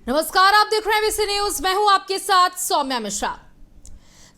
नमस्कार, आप देख रहे हैं वीसी न्यूज। मैं हूं आपके साथ सौम्या मिश्रा।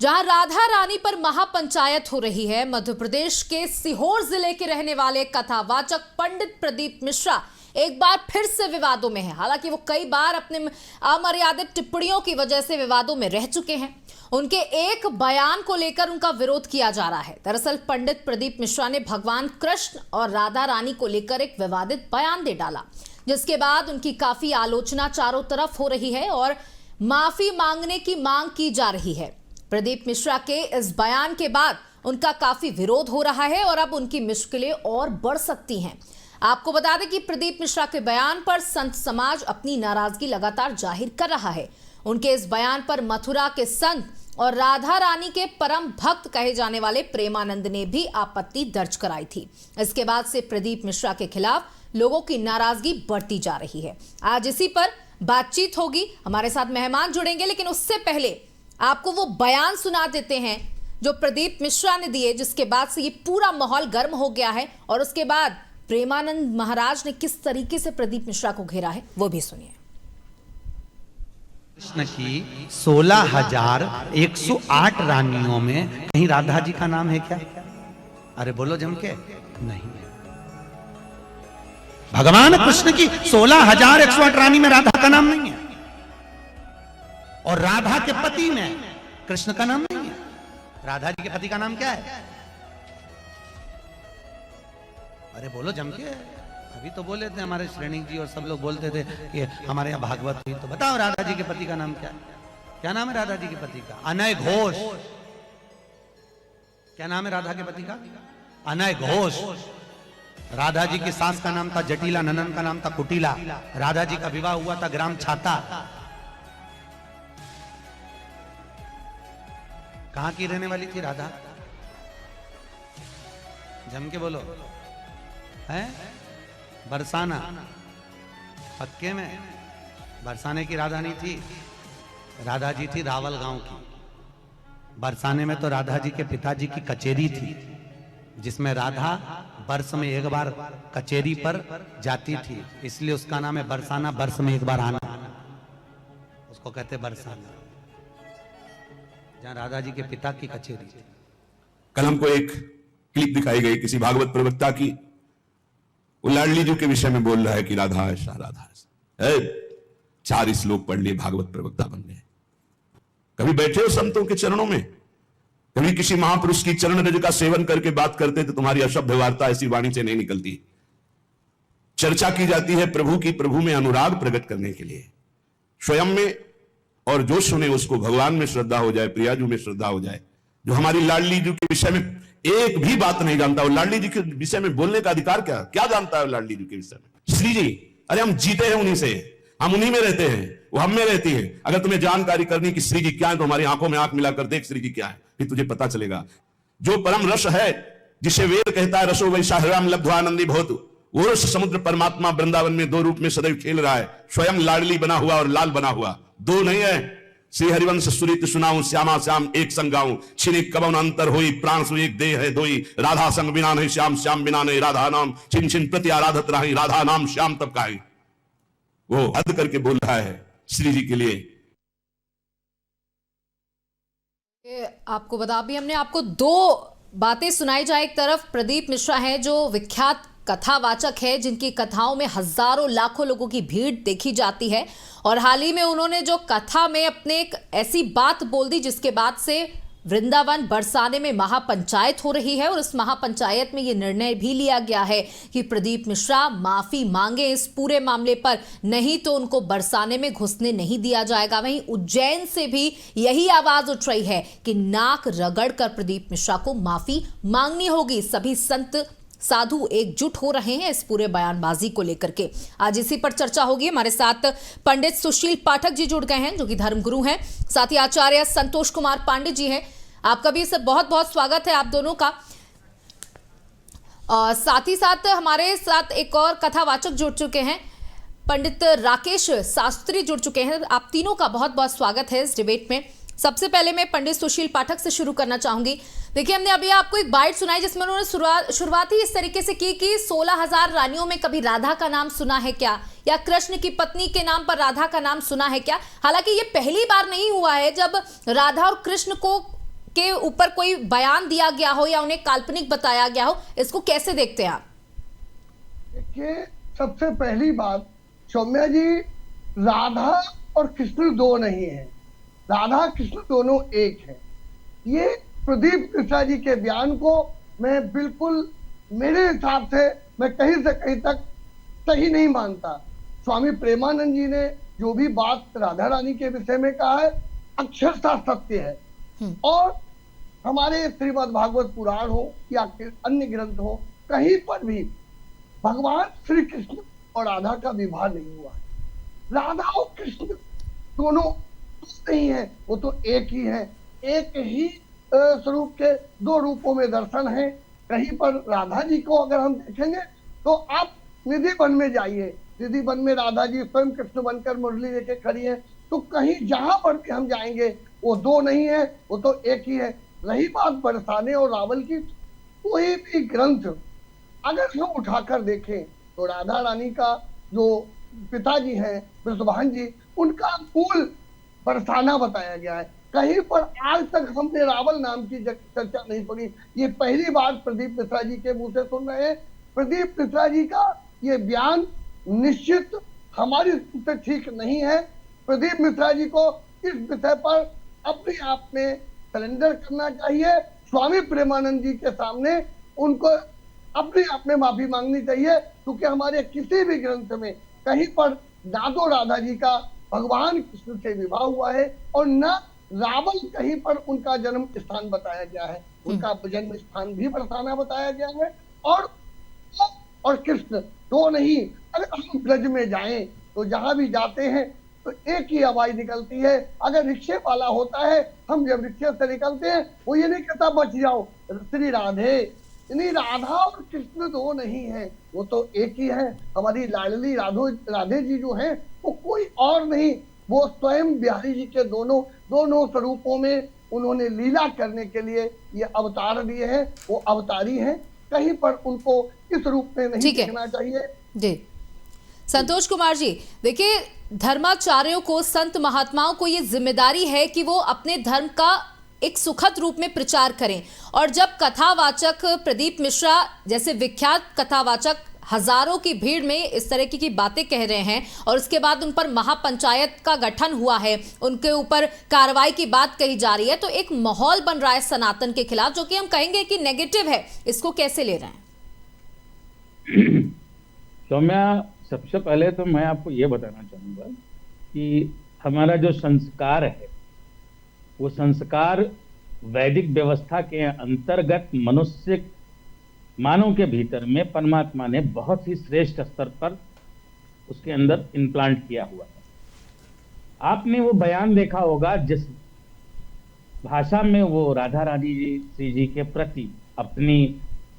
जहां राधा रानी पर महापंचायत हो रही है, मध्य प्रदेश के सीहोर जिले के रहने वाले कथावाचक पंडित प्रदीप मिश्रा एक बार फिर से विवादों में है। हालांकि वो कई बार अपने अमर्यादित टिप्पणियों की वजह से विवादों में रह चुके हैं। उनके एक बयान को लेकर उनका विरोध किया जा रहा है। दरअसल पंडित प्रदीप मिश्रा ने भगवान कृष्ण और राधा रानी को लेकर एक विवादित बयान दे डाला, जिसके बाद उनकी काफी आलोचना चारों तरफ हो रही है और माफी मांगने की मांग की जा रही है। प्रदीप मिश्रा के इस बयान के बाद उनका काफी विरोध हो रहा है और अब उनकी मुश्किलें और बढ़ सकती हैं। आपको बता दें कि प्रदीप मिश्रा के बयान पर संत समाज अपनी नाराजगी लगातार जाहिर कर रहा है। उनके इस बयान पर मथुरा के संत और राधा रानी के परम भक्त कहे जाने वाले प्रेमानंद ने भी आपत्ति दर्ज कराई थी। इसके बाद से प्रदीप मिश्रा के खिलाफ लोगों की नाराजगी बढ़ती जा रही है। आज इसी पर बातचीत होगी, हमारे साथ मेहमान जुड़ेंगे, लेकिन उससे पहले आपको वो बयान सुना देते हैं जो प्रदीप मिश्रा ने दिए, जिसके बाद से ये पूरा माहौल गर्म हो गया है और उसके बाद प्रेमानंद महाराज ने किस तरीके से प्रदीप मिश्रा को घेरा है वो भी सुनिए। कृष्ण की 16,108 रानियों में कहीं राधा जी का नाम है क्या? अरे बोलो जम के, नहीं है। भगवान कृष्ण की 16,108 रानी में राधा का नाम नहीं है और राधा के पति में कृष्ण का नाम नहीं है। राधा जी के पति का नाम क्या है? अरे बोलो जम के। अभी तो बोले थे हमारे श्रेणी जी और सब लोग बोलते थे कि हमारे यहाँ भागवत हुई, तो बताओ राधा जी के पति का नाम क्या है? क्या नाम है राधा जी के पति का? अनय घोष। क्या नाम है राधा के पति का? अनय घोष। राधा जी की सास का नाम था जटिला, ननन का नाम था कुटिला। राधा जी का विवाह हुआ था ग्राम छाता। कहां की रहने वाली थी राधा? जम के बोलो। है बरसाना। पक्के में बरसाने की राधा नहीं थी, राधा जी थी रावल गांव की। बरसाने में तो राधा जी के पिताजी की कचेरी थी, जिसमें राधा वर्ष में एक बार कचेरी पर जाती थी, इसलिए उसका नाम है बरसाना। वर्ष में एक बार आना, उसको कहते बरसाना, जहां राधा जी के पिता की कचेरी थी। कल हमको एक क्लिप दिखाई गई किसी भागवत प्रवक्ता की, वो लाडली जी के विषय में बोल रहा है कि राधा ऐसा राधा ऐसा। 4 श्लोक पढ़ लिए, भागवत प्रवक्ता बन गए। कभी बैठे हो संतों के चरणों में? कभी किसी महापुरुष की चरण रज का सेवन करके बात करते तो तुम्हारी अशुद्ध वार्ता ऐसी वाणी से नहीं निकलती। चर्चा की जाती है प्रभु की, प्रभु में अनुराग प्रकट करने के लिए, स्वयं में, और जो सुने उसको भगवान में श्रद्धा हो जाए, प्रियाजू में श्रद्धा हो जाए। जो हमारी लाडली जी के विषय में एक भी बात नहीं जानता, वो लाडली जी के विषय में बोलने का अधिकार क्या जानता है लाडली जी के विषय में? श्री जी, अरे हम जीते हैं उन्हीं से, हम उन्हीं में रहते हैं, वो हम में रहती है। अगर तुम्हें जानकारी करनी कि श्री जी क्या है तो हमारी आंखों में आंख मिलाकर देख श्री जी क्या है, फिर तुझे पता चलेगा। जो परम रस है, जिसे वेद कहता है रसो वैसा हृदय लब्ध्वानंदी भवतु, वो रस समुद्र परमात्मा वृंदावन में 2 रूप में सदैव खेल रहा है। स्वयं लाडली बना हुआ और लाल बना हुआ, 2 नहीं है। श्री हरिवंश सुरित सुनाऊं, श्यामा श्याम एक संग गाऊं, छिनिक कवन अंतर होई, प्राण सु एक देह है दोई। राधा संग बिना नहीं श्याम, श्याम बिना नहीं राधा नाम, छिन छिन प्रति आराधत रही, राधा नाम श्याम तब का। वो हद करके बोल रहा है श्री जी के लिए। आपको बता भी हमने आपको 2 बातें सुनाई जाए। एक तरफ प्रदीप मिश्रा है जो विख्यात कथावाचक है, जिनकी कथाओं में हजारों लाखों लोगों की भीड़ देखी जाती है, और हाल ही में उन्होंने जो कथा में अपने एक ऐसी बात बोल दी जिसके बाद से वृंदावन बरसाने में महापंचायत हो रही है। और इस महापंचायत में यह निर्णय भी लिया गया है कि प्रदीप मिश्रा माफी मांगे इस पूरे मामले पर, नहीं तो उनको बरसाने में घुसने नहीं दिया जाएगा। वहीं उज्जैन से भी यही आवाज उठ रही है कि नाक रगड़कर प्रदीप मिश्रा को माफी मांगनी होगी। सभी संत साधु एकजुट हो रहे हैं इस पूरे बयानबाजी को लेकर के। आज इसी पर चर्चा होगी। हमारे साथ पंडित सुशील पाठक जी जुड़ गए हैं, जो कि धर्मगुरु हैं। साथ ही आचार्य संतोष कुमार पांडे जी हैं। आपका भी सब बहुत बहुत स्वागत है आप दोनों का। साथ ही साथ हमारे साथ एक और कथावाचक जुड़ चुके हैं, पंडित राकेश शास्त्री जुड़ चुके हैं। आप तीनों का बहुत बहुत स्वागत है इस डिबेट में। सबसे पहले मैं पंडित सुशील पाठक से शुरू करना चाहूंगी। देखिए, हमने अभी आपको एक बाइट सुनाई जिसमें उन्होंने शुरुआत ही इस तरीके से की कि 16,000 रानियों में कभी राधा का नाम सुना है क्या, या कृष्ण की पत्नी के नाम पर राधा का नाम सुना है क्या। हालांकि ये पहली बार नहीं हुआ है जब राधा और कृष्ण को के ऊपर कोई बयान दिया गया हो या उन्हें काल्पनिक बताया गया हो। इसको कैसे देखते हैं आप? देखिए, सबसे पहली बात, सौम्या जी, राधा और कृष्ण दो नहीं है, राधा कृष्ण दोनों एक है। ये प्रदीप मिश्रा जी के बयान को मैं बिल्कुल, मेरे हिसाब से मैं कहीं से कहीं तक सही नहीं मानता। स्वामी प्रेमानंद जी ने जो भी बात राधा रानी के विषय में कहा है अक्षरशः सत्य है। और हमारे श्रीमद् भागवत पुराण हो या अन्य ग्रंथ हो, कहीं पर भी भगवान श्री कृष्ण और राधा का विवाह नहीं हुआ। राधा और कृष्ण दोनों नहीं है, वो तो एक ही है। एक ही स्वरूप के दो रूपों में दर्शन है। कहीं पर राधा जी को अगर हम देखेंगे तो आप निधि वन में जाइए, निधि वन में राधा जी स्वयं कृष्ण बनकर मुरली लेके खड़ी है। तो कहीं जहां पर भी हम जाएंगे वो दो नहीं है, वो तो एक ही है। रही बात बरसाने और रावल की, कोई भी ग्रंथ अगर हम उठाकर देखें तो राधा रानी का जो पिताजी हैं वृषभान जी, उनका मूल बरसाना बताया गया है। कहीं पर आज तक हमने रावल नाम की चर्चा नहीं पड़ी। ये पहली बार प्रदीप मिश्रा जी के मुंह से सुन रहे हैं। प्रदीप मिश्रा जी का ये बयान निश्चित हमारी से ठीक नहीं है। प्रदीप मिश्रा जी को इस विषय पर अपने आप में सरेंडर करना चाहिए। स्वामी प्रेमानंद जी के सामने उनको अपने आप में माफी मांगनी चाहिए, क्योंकि हमारे किसी भी ग्रंथ में कहीं पर ना तो राधा जी का भगवान कृष्ण से विवाह हुआ है और न रावल कहीं पर उनका जन्म स्थान बताया गया है। उनका जन्म स्थान भी बरसाना बताया गया है। और कृष्ण दो नहीं। अगर हम ब्रज में जाएं तो जहां भी जाते हैं तो एक ही आवाज निकलती है। अगर रिक्शे वाला होता है, हम जब रिक्शे से निकलते हैं वो ये नहीं कहता बच जाओ, श्री राधे। यानी राधा और कृष्ण दो नहीं है, वो तो एक ही है। हमारी लाडली राधे जी जो है वो कोई और नहीं, वो स्वयं बिहारी जी के दोनों स्वरूपों में उन्होंने लीला करने के लिए ये अवतार दिए हैं। वो अवतारी हैं, कहीं पर उनको इस रूप में नहीं देखना चाहिए। जी संतोष कुमार जी, देखिए, धर्माचार्यों को, संत महात्माओं को ये जिम्मेदारी है कि वो अपने धर्म का एक सुखद रूप में प्रचार करें। और जब कथावाचक प्रदीप मिश्रा जैसे विख्यात कथावाचक हजारों की भीड़ में इस तरह की बातें कह रहे हैं और उसके बाद उन पर महापंचायत का गठन हुआ है, उनके ऊपर कार्रवाई की बात कही जा रही है, तो एक माहौल बन रहा है सनातन के खिलाफ, जो कि हम कहेंगे कि नेगेटिव है। इसको कैसे ले रहे हैं? सौम्या, सबसे पहले तो मैं आपको ये बताना चाहूंगा कि हमारा जो संस्कार है वो संस्कार वैदिक व्यवस्था के अंतर्गत मनुष्य मानव के भीतर में परमात्मा ने बहुत ही श्रेष्ठ स्तर पर उसके अंदर इम्प्लांट किया हुआ है। आपने वो बयान देखा होगा जिस भाषा में वो राधा रानी श्री जी के प्रति अपनी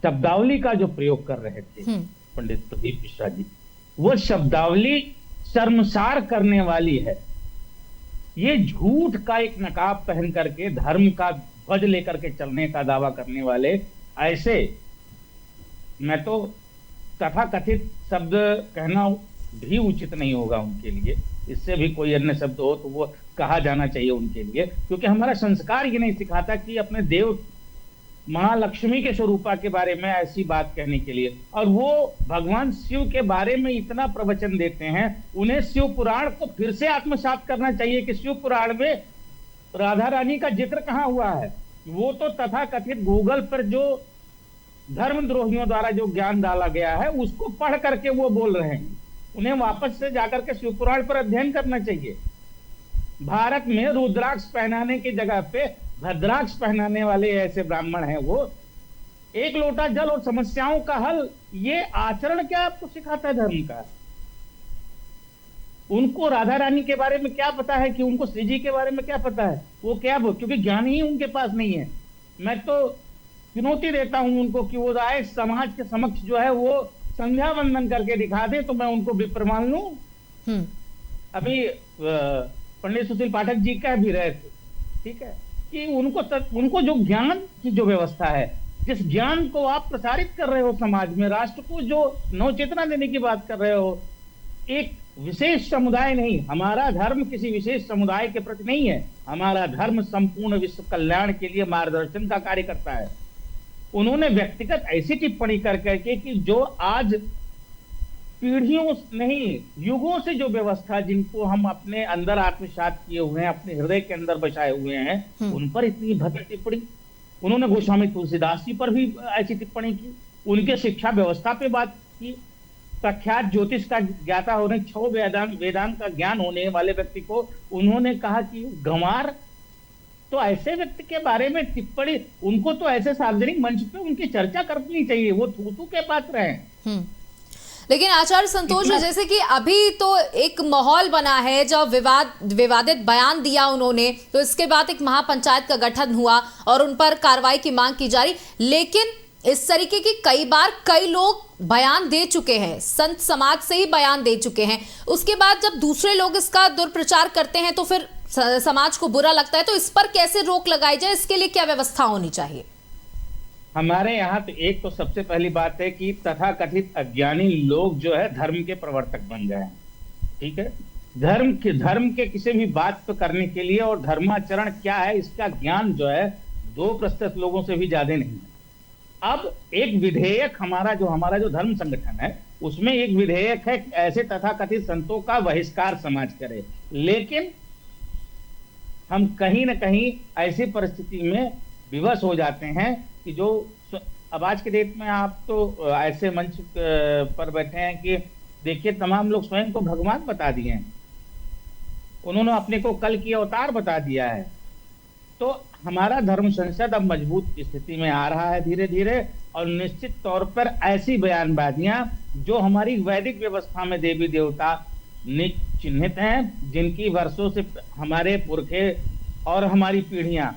शब्दावली का जो प्रयोग कर रहे थे पंडित प्रदीप मिश्रा जी, वो शब्दावली शर्मसार करने वाली है। ये झूठ का एक नकाब पहन करके धर्म का ध्वज लेकर के चलने का दावा करने वाले, ऐसे, मैं तो तथाकथित शब्द कहना भी उचित नहीं होगा उनके लिए, इससे भी कोई अन्य शब्द हो तो वो कहा जाना चाहिए उनके लिए, क्योंकि हमारा संस्कार ये नहीं सिखाता कि अपने देव महालक्ष्मी के स्वरूपा के बारे में ऐसी बात कहने के लिए। और वो भगवान शिव के बारे में इतना प्रवचन देते हैं, उन्हें शिव पुराण को फिर से आत्मसात करना चाहिए कि शिव पुराण में राधा रानी का जिक्र कहाँ हुआ है। वो तो तथाकथित गूगल पर जो धर्मद्रोहियों द्वारा जो ज्ञान डाला गया है उसको पढ़ करके वो बोल रहे हैं। उन्हें वापस से जाकर के शिव पुराण पर अध्ययन करना चाहिए। भारत में रुद्राक्ष पहनाने की जगह पे भद्राक्ष पहनाने वाले ऐसे ब्राह्मण हैं। वो एक लोटा जल और समस्याओं का हल, ये आचरण क्या आपको सिखाता है धर्म का? उनको राधा रानी के बारे में क्या पता है कि उनको श्री जी के बारे में क्या पता है? वो क्या, क्योंकि ज्ञान ही उनके पास नहीं है। मैं तो चुनौती देता हूं उनको कि वो आए समाज के समक्ष जो है वो संध्या वंदन करके दिखा दे तो मैं उनको विप्र मान लूं। अभी पंडित सुशील पाठक जी कह भी रहे थे, ठीक है, कि उनको जो ज्ञान की जो व्यवस्था है, जिस ज्ञान को आप प्रसारित कर रहे हो समाज में, राष्ट्र को जो नवचेतना देने की बात कर रहे हो, एक विशेष समुदाय नहीं, हमारा धर्म किसी विशेष समुदाय के प्रति नहीं है, हमारा धर्म संपूर्ण विश्व कल्याण के लिए मार्गदर्शन का कार्य करता है। उन्होंने व्यक्तिगत ऐसी टिप्पणी कर करके कि जो आज पीढ़ियों नहीं युगों से जो व्यवस्था जिनको हम अपने अंदर आत्मसात किए हुए हैं, अपने हृदय के अंदर बसाए हुए हैं, उन पर इतनी भद्र टिप्पणी। उन्होंने गोस्वामी तुलसीदास जी पर भी ऐसी टिप्पणी की, उनके शिक्षा व्यवस्था पे बात की। प्रख्यात ज्योतिष का ज्ञाता होने, 6 वेदांत का ज्ञान होने वाले व्यक्ति को उन्होंने कहा कि गंवार। तो ऐसे व्यक्ति के बारे में टिप्पणी, उनको तो ऐसे सार्वजनिक मंच पे उनकी चर्चा करनी चाहिए, वो थू के पात्र हैं। लेकिन आचार्य संतोष, जैसे कि अभी तो एक माहौल बना है जब विवादित बयान दिया उन्होंने, तो इसके बाद एक महापंचायत का गठन हुआ और उन पर कार्रवाई की मांग की जा रही, लेकिन इस तरीके की कई बार कई लोग बयान दे चुके हैं, संत समाज से ही बयान दे चुके हैं, उसके बाद जब दूसरे लोग इसका दुष्प्रचार करते हैं तो फिर समाज को बुरा लगता है। तो इस पर कैसे रोक लगाई जाए, इसके लिए क्या व्यवस्था होनी चाहिए? हमारे यहाँ तो एक तो सबसे पहली बात है कि तथाकथित अज्ञानी लोग जो है धर्म के प्रवर्तक बन गए हैं। ठीक है, धर्म के किसी भी बात को करने के लिए और धर्माचरण क्या है इसका ज्ञान जो है 2% लोगों से भी ज्यादा नहीं है। अब एक विधेयक हमारा जो धर्म संगठन है उसमें एक विधेयक है कि ऐसे तथाकथित संतों का बहिष्कार समाज करे, लेकिन हम कहीं ना कहीं ऐसी परिस्थिति में विवश हो जाते हैं कि जो अब आज के डेट में आप तो ऐसे मंच पर बैठे हैं कि देखिए तमाम लोग स्वयं को भगवान बता दिए हैं, उन्होंने अपने को कल की अवतार बता दिया है। तो हमारा धर्म संसद अब मजबूत स्थिति में आ रहा है धीरे धीरे, और निश्चित तौर पर ऐसी बयानबाजियां जो हमारी वैदिक व्यवस्था में देवी देवता चिन्हित हैं, जिनकी वर्षों से हमारे पुरखे और हमारी पीढ़ियां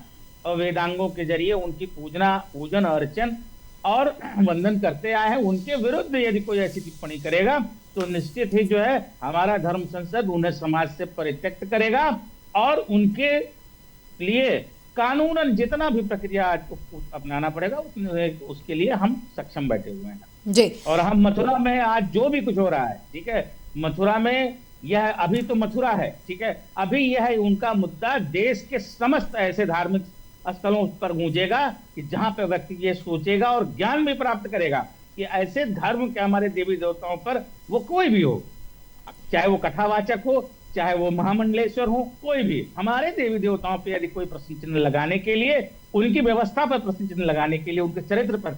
और वेदांगों के जरिए उनकी पूजन अर्चन और वंदन करते आए हैं, उनके विरुद्ध यदि कोई ऐसी टिप्पणी करेगा तो निश्चित ही जो है हमारा धर्म संसद उन्हें समाज से परित्यक्त करेगा और उनके लिए कानूनन जितना भी प्रक्रिया अपनाना पड़ेगा उसके लिए हम सक्षम बैठे हुए हैं जी। और हम मथुरा में आज जो भी कुछ हो रहा है, ठीक है, मथुरा में यह अभी तो मथुरा है, ठीक है, अभी यह उनका मुद्दा देश के समस्त ऐसे धार्मिक स्थलों पर गूंजेगा कि जहां पे व्यक्ति ये सोचेगा और ज्ञान भी प्राप्त करेगा कि ऐसे धर्म के हमारे देवी देवताओं पर वो कोई भी हो, चाहे वो कथावाचक हो, चाहे वो महामंडलेश्वर हो, कोई भी हमारे देवी देवताओं पर यदि कोई प्रश्न चिन्ह लगाने के लिए, उनकी व्यवस्था पर प्रश्न चिन्ह लगाने के लिए, उनके चरित्र पर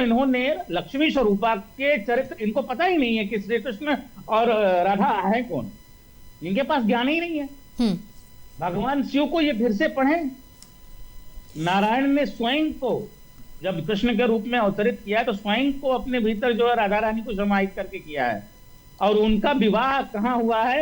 इन्होंने लक्ष्मी स्वरूपा के चरित्र, इनको पता ही नहीं है कि श्री कृष्ण और राधा है कौन, इनके पास ज्ञान ही नहीं है। भगवान शिव को ये फिर से पढ़े, नारायण ने स्वयं को जब कृष्ण के रूप में अवतरित किया तो स्वयं को अपने भीतर जो है राधा रानी को समाहित करके किया है, और उनका विवाह कहाँ हुआ है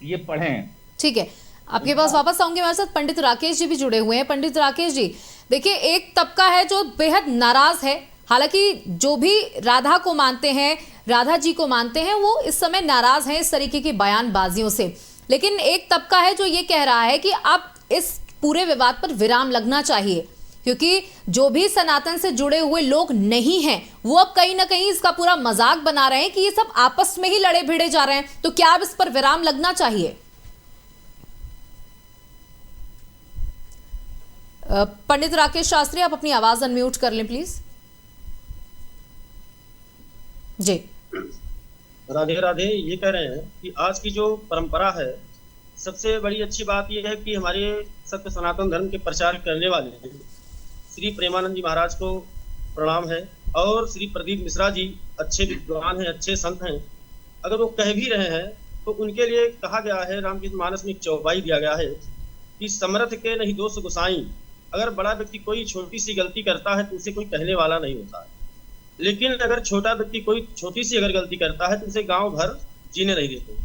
ये पढ़ें। ठीक है, आपके पास वापस आऊंगे। हमारे साथ पंडित राकेश जी भी जुड़े हुए हैं। पंडित राकेश जी, देखिए एक तबका है जो बेहद नाराज है, हालांकि जो भी राधा को मानते हैं, राधा जी को मानते हैं, वो इस समय नाराज हैं इस तरीके की बयानबाजियों से, लेकिन एक तबका है जो ये कह रहा है कि अब इस पूरे विवाद पर विराम लगना चाहिए, क्योंकि जो भी सनातन से जुड़े हुए लोग नहीं हैं वो अब कहीं ना कहीं इसका पूरा मजाक बना रहे हैं कि ये सब आपस में ही लड़े भिड़े जा रहे हैं। तो क्या अब इस पर विराम लगना चाहिए? पंडित राकेश शास्त्री, आप अपनी आवाज अनम्यूट कर लें प्लीज। जी राधे राधे। ये कह रहे हैं कि आज की जो परंपरा है, सबसे बड़ी अच्छी बात यह है कि हमारे सत्य सनातन धर्म के प्रचार करने वाले श्री प्रेमानंद जी महाराज को प्रणाम है, और श्री प्रदीप मिश्रा जी अच्छे विद्वान हैं, अच्छे संत हैं। अगर वो कह भी रहे हैं तो उनके लिए कहा गया है, रामचरित मानस में एक चौपाई दिया गया है कि समर्थ के नहीं दोष गुसाई। अगर बड़ा व्यक्ति कोई छोटी सी गलती करता है तो उसे कोई कहने वाला नहीं होता है, लेकिन अगर छोटा व्यक्ति कोई छोटी सी अगर गलती करता है तो उसे गांव भर जीने नहीं देते।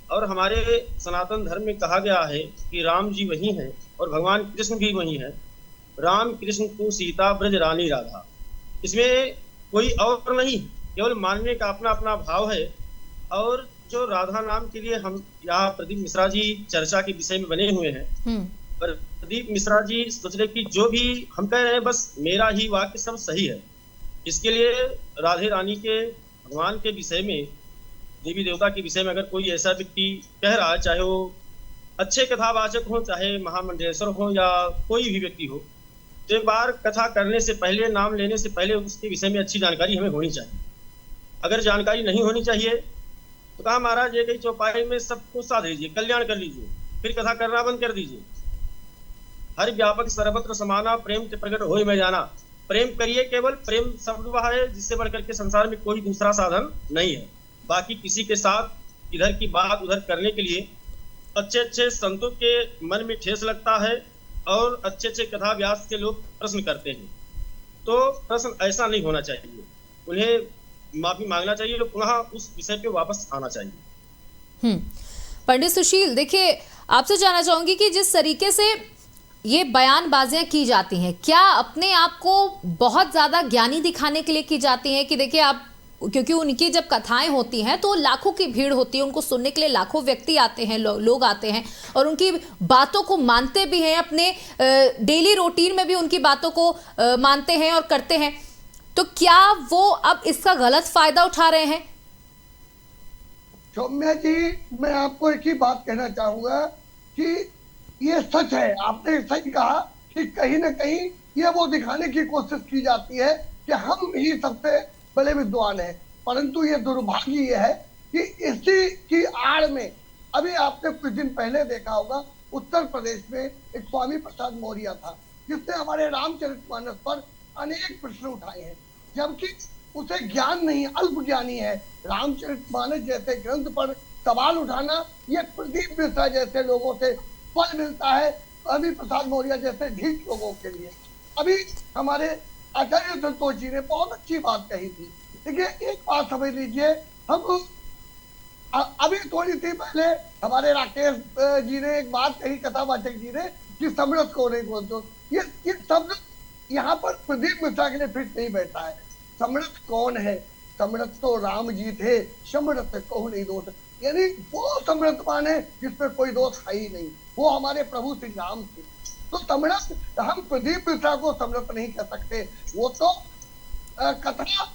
और हमारे सनातन धर्म में कहा गया है कि राम जी वही हैं और भगवान कृष्ण भी वही हैं। राम कृष्ण तू सीता ब्रज रानी राधा, इसमें कोई और नहीं, केवल मानने का अपना अपना भाव है। और जो राधा नाम के लिए हम यहाँ प्रदीप मिश्रा जी चर्चा के विषय में बने हुए हैं, प्रदीप मिश्रा जी सोच रहे कि जो भी हम कह रहे हैं बस मेरा ही वाक्य सब सही है। इसके लिए राधे रानी के भगवान के विषय में, देवी देवता के विषय में अगर कोई ऐसा व्यक्ति कह रहा है, चाहे वो अच्छे कथावाचक हो, चाहे महामंडलेश्वर हो या कोई भी व्यक्ति हो, तो एक बार कथा करने से पहले, नाम लेने से पहले उसके विषय में अच्छी जानकारी हमें होनी चाहिए। अगर जानकारी नहीं होनी चाहिए तो कहा महाराज एक ही चौपाई में सबको साध लीजिए, कल्याण कर लीजिए, फिर कथा करना बंद कर दीजिए। हर व्यापक सर्वत्र समाना, प्रेम के प्रकट होए में जाना। प्रेम करिए, केवल प्रेम शब्द वह है जिससे बढ़कर के संसार में कोई दूसरा साधन नहीं है। बाकी किसी के साथ इधर की बात उधर करने के लिए अच्छे अच्छे संतों के मन में ठेस लगता है और अच्छे अच्छे कथा व्यास के लोग प्रश्न करते हैं। तो प्रश्न ऐसा नहीं होना चाहिए, उन्हें माफी मांगना चाहिए और पुनः उस विषय पे वापस आना चाहिए। पंडित सुशील, देखिए आपसे जानना चाहूंगी कि जिस तरीके से ये बयानबाजियां की जाती हैं, क्या अपने आप को बहुत ज्यादा ज्ञानी दिखाने के लिए की जाती हैं? कि देखिए आप, क्योंकि उनकी जब कथाएं होती हैं तो लाखों की भीड़ होती है, उनको सुनने के लिए लाखों व्यक्ति आते हैं, लोग आते हैं और उनकी बातों को मानते भी हैं, अपने डेली रूटीन में भी उनकी बातों को मानते हैं और करते हैं। तो क्या वो अब इसका गलत फायदा उठा रहे हैं? सौम्या जी, मैं आपको एक ही बात कहना चाहूंगा कि ये सच है, आपने सच कहा कि कहीं ना कहीं ये वो दिखाने की कोशिश की जाती है कि हम ही सबसे बड़े विद्वान हैं। परंतु ये दुर्भाग्य ये है कि इसी की आड़ में अभी आपने कुछ दिन पहले देखा होगा, उत्तर प्रदेश में एक स्वामी प्रसाद मौर्य था जिसने हमारे रामचरितमानस पर अनेक प्रश्न उठाए हैं, जबकि उसे ज्ञान नहीं, अल्प ज्ञानी है। रामचरितमानस जैसे ग्रंथ पर सवाल उठाना ये प्रदीप मिश्रा जैसे लोगों से फल मिलता है, स्वामी प्रसाद मौर्य जैसे ढीठ लोगों के लिए। अभी हमारे आचार्य संतोष जी ने बहुत अच्छी बात कही थी। देखिए एक बात समझ लीजिए, हम अभी थोड़ी सी पहले हमारे राकेश जी ने एक बात कही, कथावाचक जी ने, कि समरथ को नहीं बोलते। ये शब्द यहाँ पर प्रदीप मिश्रा के लिए फिट नहीं बैठा है। समरथ कौन है? समरथ तो राम जी थे, समरथ को नहीं दोष, यानी वो समर्थमान है जिसमें कोई दोष है ही नहीं, वो हमारे प्रभु श्री राम थे। तो समरथ, हम प्रदीप मिश्रा को समरथ नहीं कह सकते। वो तो कथा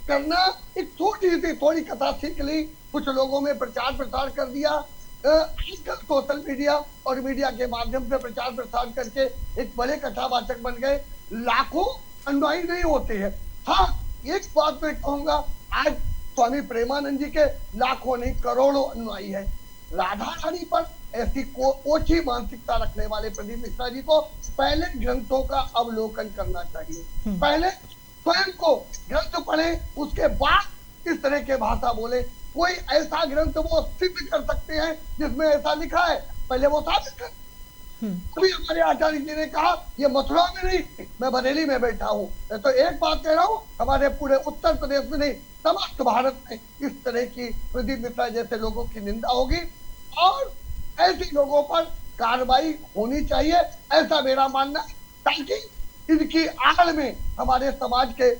करना, एक छोटी सी थोड़ी कथा सीख ली, कुछ लोगों में प्रचार प्रसार कर दिया। आजकल सोशल मीडिया और मीडिया के माध्यम से प्रचार प्रसार करके एक बड़े कथावाचक बन गए, लाखों अनुयायी नहीं होते हैं। हाँ, एक बात मैं कहूंगा, आज स्वामी प्रेमानंद जी के लाखों नहीं करोड़ों अनुयायी है। राधा रानी पर ऐसी ओछी मानसिकता रखने वाले प्रदीप मिश्रा जी को पहले ग्रंथों का अवलोकन करना चाहिए। पहले स्वयं को ग्रंथ पढ़े, उसके बाद इस तरह के भाषा बोले। कोई ऐसा ग्रंथ वो सिद्ध कर सकते हैं जिसमें ऐसा लिखा है, पहले वो साबित कर। अभी हमारे आचार्य जी ने कहा ये मथुरा में नहीं, मैं बरेली में बैठा हूँ। तो एक बात कह रहा हूँ, हमारे पूरे उत्तर प्रदेश में नहीं, समस्त भारत में इस तरह की प्रदीप मिश्रा जैसे लोगों की निंदा होगी और ऐसे लोगों पर कार्रवाई होनी चाहिए, ऐसा मेरा मानना है, ताकि इनकी आड़ में हमारे समाज के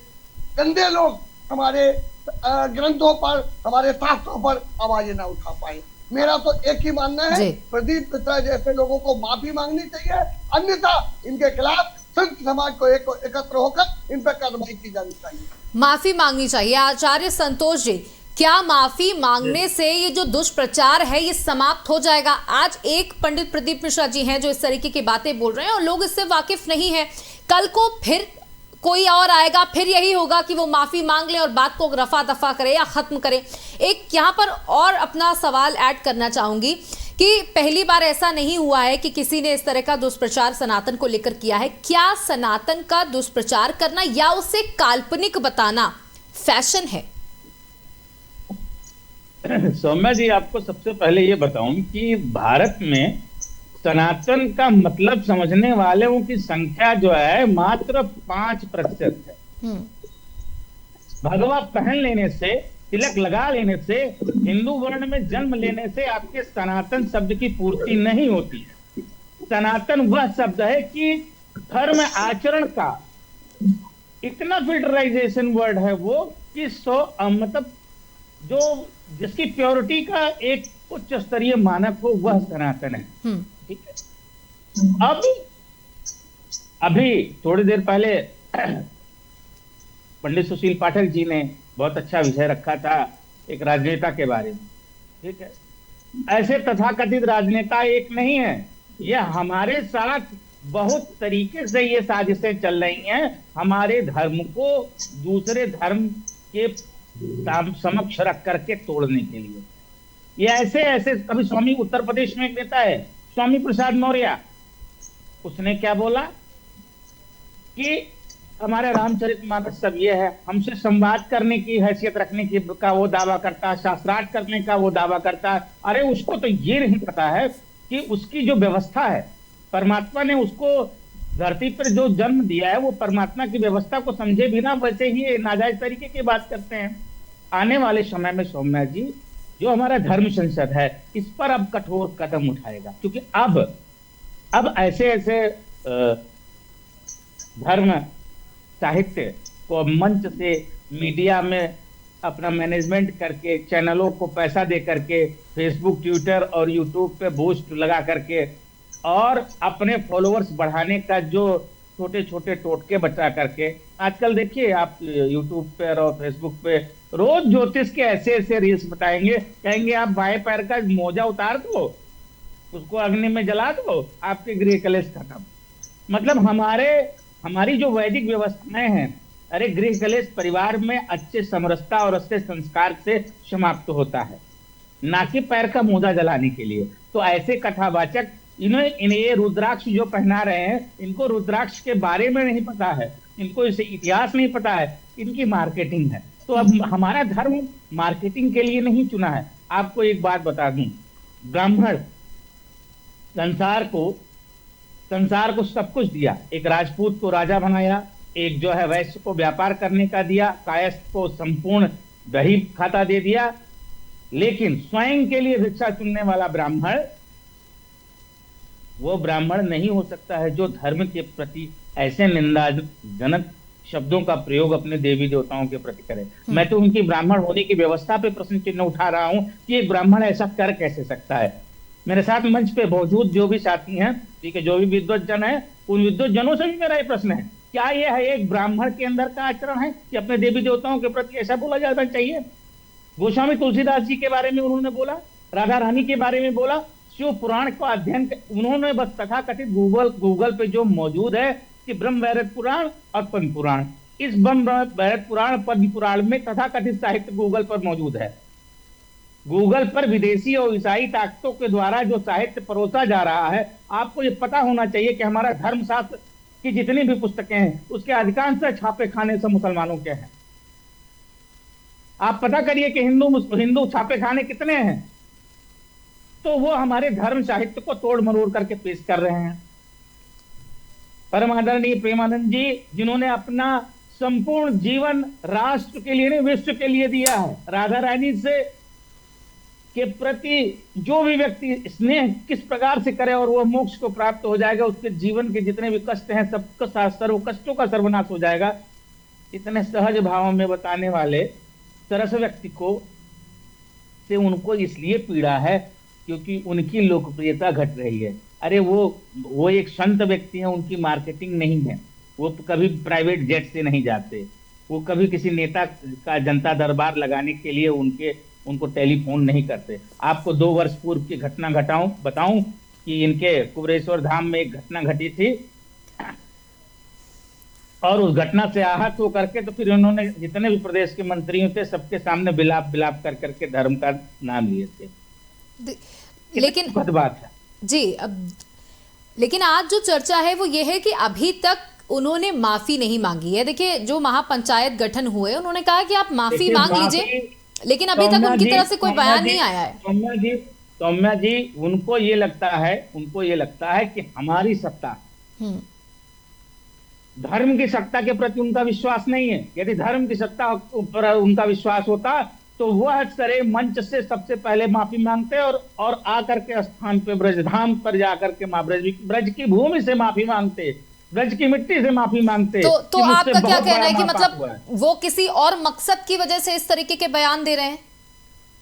गंदे लोग हमारे ग्रंथों पर, हमारे शास्त्रों पर आवाजें ना उठा पाए। मेरा तो एक ही मानना है, प्रदीप मिश्रा जैसे लोगों को माफी मांगनी चाहिए, अन्यथा इनके खिलाफ संत समाज को एकत्र होकर इन पर कार्रवाई की जानी चाहिए। माफी मांगनी चाहिए। आचार्य संतोष जी, क्या माफी मांगने से ये जो दुष्प्रचार है ये समाप्त हो जाएगा? आज एक पंडित प्रदीप मिश्रा जी हैं जो इस तरीके की बातें बोल रहे हैं और लोग इससे वाकिफ नहीं है, कल को फिर कोई और आएगा, फिर यही होगा कि वो माफी मांग ले और बात को रफा दफा करे या खत्म करे। एक यहाँ पर और अपना सवाल ऐड करना चाहूंगी कि पहली बार ऐसा नहीं हुआ है कि किसी ने इस तरह का दुष्प्रचार सनातन को लेकर किया है। क्या सनातन का दुष्प्रचार करना या उसे काल्पनिक बताना फैशन है? सौम्या जी, आपको सबसे पहले ये बताऊं कि भारत में सनातन का मतलब समझने वालों की संख्या जो है मात्र 5% है। भगवा पहन लेने से, तिलक लगा लेने से, हिंदू वर्ण में जन्म लेने से आपके सनातन शब्द की पूर्ति नहीं होती है। सनातन वह शब्द है कि धर्म आचरण का इतना फिल्टराइजेशन वर्ड है वो कि मतलब जो जिसकी प्योरिटी का एक उच्च स्तरीय मानक हो वह सनातन है। ठीक है, अब अभी थोड़ी देर पहले पंडित सुशील पाठक जी ने बहुत अच्छा विषय रखा था एक राजनेता के बारे में, ठीक है। ऐसे तथाकथित राजनेता एक नहीं है, ये हमारे साथ बहुत तरीके से ये साजिशें चल रही हैं हमारे धर्म को दूसरे धर्म के समक्ष रख करके तोड़ने के लिए। ये ऐसे ऐसे, कभी स्वामी उत्तर प्रदेश में एक नेता है स्वामी प्रसाद मौर्य, उसने क्या बोला कि हमारे रामचरितमानस सब ये है, हमसे संवाद करने की हैसियत रखने की का वो दावा करता है, शास्त्रार्थ करने का वो दावा करता है। अरे उसको तो ये नहीं पता है कि उसकी जो व्यवस्था है, परमात्मा ने उसको धरती पर जो जन्म दिया है वो परमात्मा की व्यवस्था को समझे बिना वैसे ही नाजायज तरीके की बात करते हैं। आने वाले समय में सौम्या जी, जो हमारा धर्म संसद है, इस पर अब कठोर कदम उठाएगा, क्योंकि अब ऐसे ऐसे धर्म साहित्य को मंच से मीडिया में अपना मैनेजमेंट करके, चैनलों को पैसा दे करके, फेसबुक, ट्विटर और यूट्यूब पे बूस्ट लगा करके और अपने फॉलोअर्स बढ़ाने का जो छोटे छोटे टोटके बचा करके, आजकल देखिए आप यूट्यूब पे और फेसबुक पे रोज ज्योतिष के ऐसे ऐसे रील्स बताएंगे, कहेंगे आप बाएं पैर का मोजा उतार दो, उसको अग्नि में जला दो, आपके गृह कलेश खत्म। मतलब हमारी जो वैदिक व्यवस्थाएं हैं, अरे गृह कलेश परिवार में अच्छे समरसता और अच्छे संस्कार से समाप्त होता है, ना कि पैर का मोजा जलाने के लिए। तो ऐसे कथावाचक इन्हें ये रुद्राक्ष जो पहना रहे हैं, इनको रुद्राक्ष के बारे में नहीं पता है, इनको इसे इतिहास नहीं पता है, इनकी मार्केटिंग है। तो अब हमारा धर्म मार्केटिंग के लिए नहीं चुना है। आपको एक बात बता दूं, ब्राह्मण संसार को सब कुछ दिया, एक राजपूत को राजा बनाया, एक जो है वैश्य को व्यापार करने का दिया, कायस्थ को संपूर्ण दही खाता दे दिया, लेकिन स्वयं के लिए भिक्षा चुनने वाला ब्राह्मण वो ब्राह्मण नहीं हो सकता है जो धर्म के प्रति ऐसे निंदाजनक शब्दों का प्रयोग अपने देवी देवताओं के प्रति करे। मैं तो उनकी ब्राह्मण होने की व्यवस्था पे प्रश्न चिन्ह उठा रहा हूं कि एक ब्राह्मण ऐसा कर कैसे सकता है। मेरे साथ मंच पे मौजूद जो भी साथी हैं, ठीक है, जो भी विद्वज्जन है, उन विद्वज्जनों से भी मेरा ये प्रश्न है, क्या ये है एक ब्राह्मण के अंदर का आचरण है कि अपने देवी देवताओं के प्रति ऐसा बोला जाना चाहिए? गोस्वामी तुलसीदास जी के बारे में उन्होंने बोला, राधा रानी के बारे में बोला, शिव पुराण का अध्ययन उन्होंने बस तथाकथित गूगल पे जो मौजूद है कि ब्रह्म वैवर्त पुराण और पद्म पुराण, इस ब्रह्म वैवर्त पुराण पद्म पुराण में तथाकथित साहित्य गूगल पर मौजूद है। गूगल पर विदेशी और ईसाई ताकतों के द्वारा जो साहित्य परोसा जा रहा है, आपको ये पता होना चाहिए कि हमारा धर्मशास्त्र की जितनी भी पुस्तकें हैं उसके अधिकांश छापे खाने से मुसलमानों के हैं। आप पता करिए कि हिंदू छापे खाने कितने हैं, तो वो हमारे धर्म साहित्य को तोड़ मरोड़ करके पेश कर रहे हैं। परम आदरणीय प्रेमानंद जी, जिन्होंने अपना संपूर्ण जीवन राष्ट्र के लिए नहीं विश्व के लिए दिया है, राधा रानी से के प्रति जो भी व्यक्ति स्नेह किस प्रकार से करे और वह मोक्ष को प्राप्त हो जाएगा, उसके जीवन के जितने भी कष्ट हैं सबका सर्व कष्टों का सर्वनाश हो जाएगा, इतने सहज भाव में बताने वाले सरस व्यक्ति को से उनको इसलिए पीड़ा है क्योंकि उनकी लोकप्रियता घट रही है। अरे वो एक संत व्यक्ति हैं, उनकी मार्केटिंग नहीं है, वो कभी प्राइवेट जेट से नहीं जाते, वो कभी किसी नेता का जनता दरबार लगाने के लिए उनको टेलीफोन नहीं करते। आपको 2 वर्ष पूर्व की घटना बताऊं कि इनके कुबरेश्वर धाम में एक घटना घटी थी और उस घटना से आहत होकर के तो फिर उन्होंने जितने भी प्रदेश के मंत्रियों थे सबके सामने बिलाप कर करके धर्म का नाम लिए थे। लेकिन बात है जी, लेकिन आज जो चर्चा है वो ये है कि अभी तक उन्होंने माफी नहीं मांगी है। देखिए, जो महापंचायत गठन हुए उन्होंने कहा कि आप माफी मांग लीजिए, लेकिन अभी तक उनकी तरफ से कोई बयान नहीं आया है। सौम्या जी, उनको ये लगता है कि हमारी सत्ता, धर्म की सत्ता के प्रति उनका विश्वास नहीं है। यदि धर्म की सत्ता पर उनका विश्वास होता तो वह सरे मंच से सबसे पहले माफी मांगते और आकर के स्थान पे ब्रजधाम पर जाकर के मां ब्रज की भूमि से माफी मांगते, ब्रज की मिट्टी से माफी मांगते। तो आपका क्या कहना है कि मतलब वो किसी और मकसद की वजह से इस तरीके के बयान दे रहे हैं?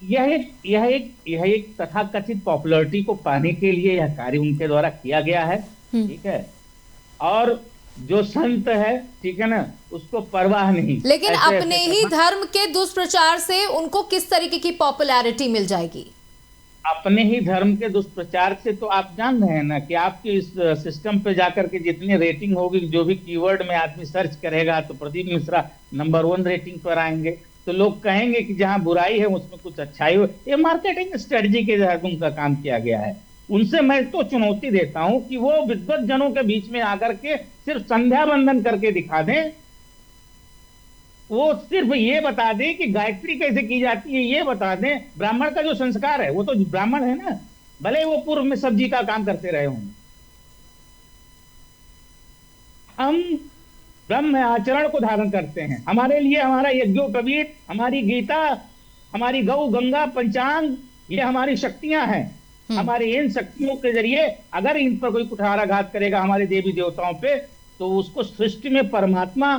यह एक तथाकथित पॉपुलैरिटी को पाने के लिए यह कार्य उनके द्वारा किया गया है। ठीक है, और जो संत है, ठीक है ना, उसको परवाह नहीं। लेकिन ऐसे अपने ऐसे ही धर्म के दुष्प्रचार से उनको किस तरीके की पॉपुलैरिटी मिल जाएगी? अपने ही धर्म के दुष्प्रचार से तो आप जान रहे हैं ना कि आपके इस सिस्टम पे जाकर के जितनी रेटिंग होगी, जो भी कीवर्ड में आदमी सर्च करेगा तो प्रदीप मिश्रा नंबर 1 रेटिंग पर आएंगे। तो लोग कहेंगे कि जहां बुराई है उसमें कुछ अच्छाई हो। ये मार्केटिंग स्ट्रेटजी के तहत उनका काम किया गया है। उनसे मैं तो चुनौती देता हूं कि वो विद्वत जनों के बीच में आकर के सिर्फ संध्या बंदन करके दिखा दें। वो सिर्फ ये बता दें कि गायत्री कैसे की जाती है, ये बता दें। ब्राह्मण का जो संस्कार है वो तो ब्राह्मण है ना, भले वो पूर्व में सब्जी का काम करते रहे होंगे। हम ब्रह्म आचरण को धारण करते हैं। हमारे लिए हमारा यज्ञोपवीत, हमारी गीता, हमारी गौ गंगा पंचांग, ये हमारी शक्तियां हैं। हमारी इन शक्तियों के जरिए अगर इन पर कोई कुठाराघात करेगा हमारे देवी देवताओं पे, तो उसको सृष्टि में परमात्मा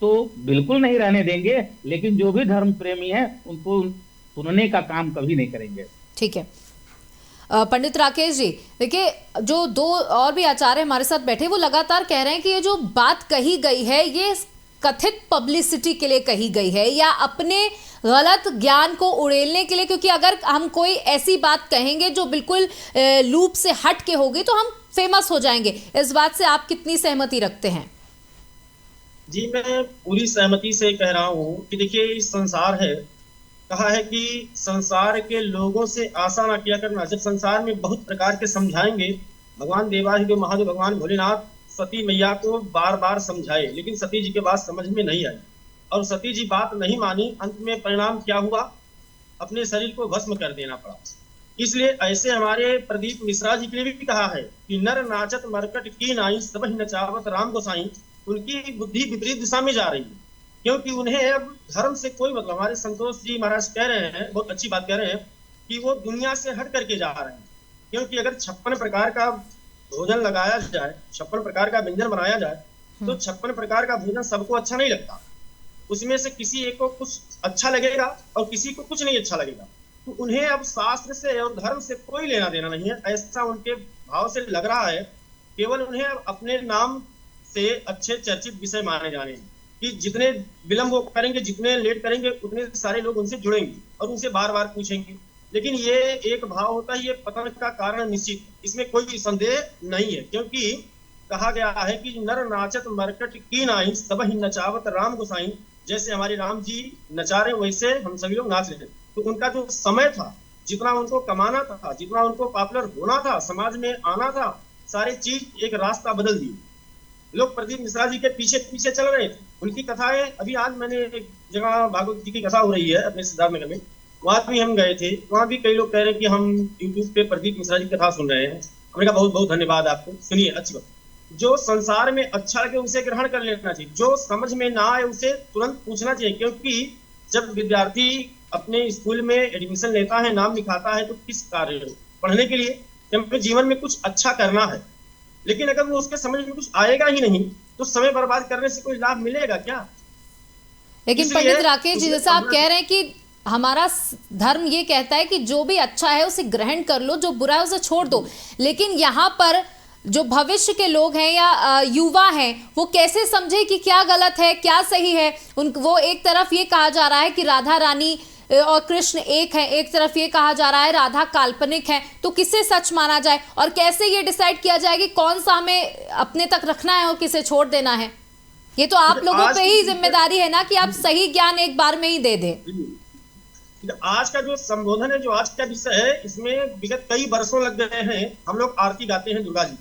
तो बिल्कुल नहीं रहने देंगे, लेकिन जो भी धर्म प्रेमी है उनको सुनने का काम कभी नहीं करेंगे। ठीक है पंडित राकेश जी, देखिए जो दो और भी आचार्य हमारे साथ बैठे वो लगातार कह रहे हैं कि ये जो बात कही गई है ये कथित पब्लिसिटी के लिए कही गई है या अपने गलत ज्ञान को उड़ेलने के लिए, क्योंकि अगर हम कोई ऐसी बात कहेंगे जो बिल्कुल लूप से हट के होगी तो हम फेमस हो जाएंगे। इस बात से आप कितनी सहमति रखते हैं? जी, मैं पूरी सहमति से कह रहा हूँ कि देखिए इस संसार है, कहा है कि संसार के लोगों से आशा ना किया करना। जब संसार में बहुत प्रकार के समझाएंगे, भगवान देवाधिदेव महादेव भगवान भोलेनाथ सती मैया को बार बार समझाए, लेकिन सती जी के बात समझ में नहीं आई और सती जी बात नहीं मानी। अंत में परिणाम क्या हुआ? अपने शरीर को भस्म कर देना पड़ा। इसलिए ऐसे हमारे प्रदीप मिश्रा जी के लिए भी कहा है कि नर नाचत मरकट की नाई सब ही नचावत राम गोसाई। उनकी बुद्धि विपरीत दिशा में जा रही है, क्योंकि उन्हें अब धर्म से कोई मतलब। हमारे संतोष जी महाराज कह रहे हैं, बहुत अच्छी बात कह रहे हैं कि वो दुनिया से हट करके जा रहे हैं। क्योंकि अगर 56 प्रकार का भोजन लगाया जाए, 56 प्रकार का व्यंजन बनाया जाए, तो 56 प्रकार का भोजन सबको अच्छा नहीं लगता। उसमें से किसी एक को कुछ अच्छा लगेगा और किसी को कुछ नहीं अच्छा लगेगा। तो उन्हें अब शास्त्र से और धर्म से कोई लेना देना नहीं है, ऐसा उनके भाव से लग रहा है। केवल उन्हें अपने नाम से अच्छे चर्चित विषय माने जाने हैं कि जितने विलंब वो करेंगे, जितने लेट करेंगे, उतने सारे लोग उनसे जुड़ेंगे और उनसे बार बार पूछेंगे। लेकिन ये एक भाव होता है, ये पतन का कारण निश्चित, इसमें कोई संदेह नहीं है। क्योंकि कहा गया है कि नर नाचत मरकट की नाई सब ही नचावत राम गोसाई। जैसे हमारे राम जी नचा रहे वैसे हम सभी लोग नाच रहे। तो उनका जो समय था, जितना उनको कमाना था, जितना उनको पॉपुलर होना था, समाज में आना था, सारी चीज एक रास्ता बदल दी। लोग प्रदीप मिश्रा जी के पीछे पीछे चल रहे थे। उनकी कथाएं अभी आज मैंने एक जगह भागवत जी की कथा हो रही है अपने सिद्धार्थनगर में, वहां भी हम गए थे। वहां भी कई लोग कह रहे हैं कि हम यूट्यूब पे प्रदीप मिश्रा जी की कथा सुन रहे हैं। हमने कहा बहुत बहुत धन्यवाद आपको, सुनिए अच्छी बात। जो संसार में अच्छा लगे उसे ग्रहण कर लेना चाहिए, जो समझ में ना आए उसे तुरंत पूछना चाहिए। क्योंकि जब विद्यार्थी अपने स्कूल में एडमिशन लेता है, नाम लिखाता है, तो किस कार्य? पढ़ने के लिए, जब जीवन में कुछ अच्छा करना है। लेकिन अगर वो उसके समझ में कुछ आएगा ही नहीं तो समय बर्बाद करने से कोई लाभ मिलेगा क्या? लेकिन पंडित राकेश जी, जैसा आप कह रहे हैं कि हमारा धर्म ये कहता है कि जो भी अच्छा है उसे ग्रहण कर लो, जो बुरा है उसे छोड़ दो। लेकिन यहाँ पर जो भविष्य के लोग हैं या युवा हैं, वो कैसे समझे कि क्या गलत है क्या सही है? वो एक तरफ ये कहा जा रहा है कि राधा रानी और कृष्ण एक है, एक तरफ ये कहा जा रहा है राधा काल्पनिक है। तो किसे सच माना जाए और कैसे ये डिसाइड किया जाए कि कौन सा हमें अपने तक रखना है और किसे छोड़ देना है? ये तो आप लोगों पे ही जिम्मेदारी है ना कि आप सही ज्ञान एक बार में ही दे दें। आज का जो संबोधन है, जो आज का विषय है, इसमें विगत कई वर्षों लग गए हैं। हम लोग आरती गाते हैं दुर्गा जी,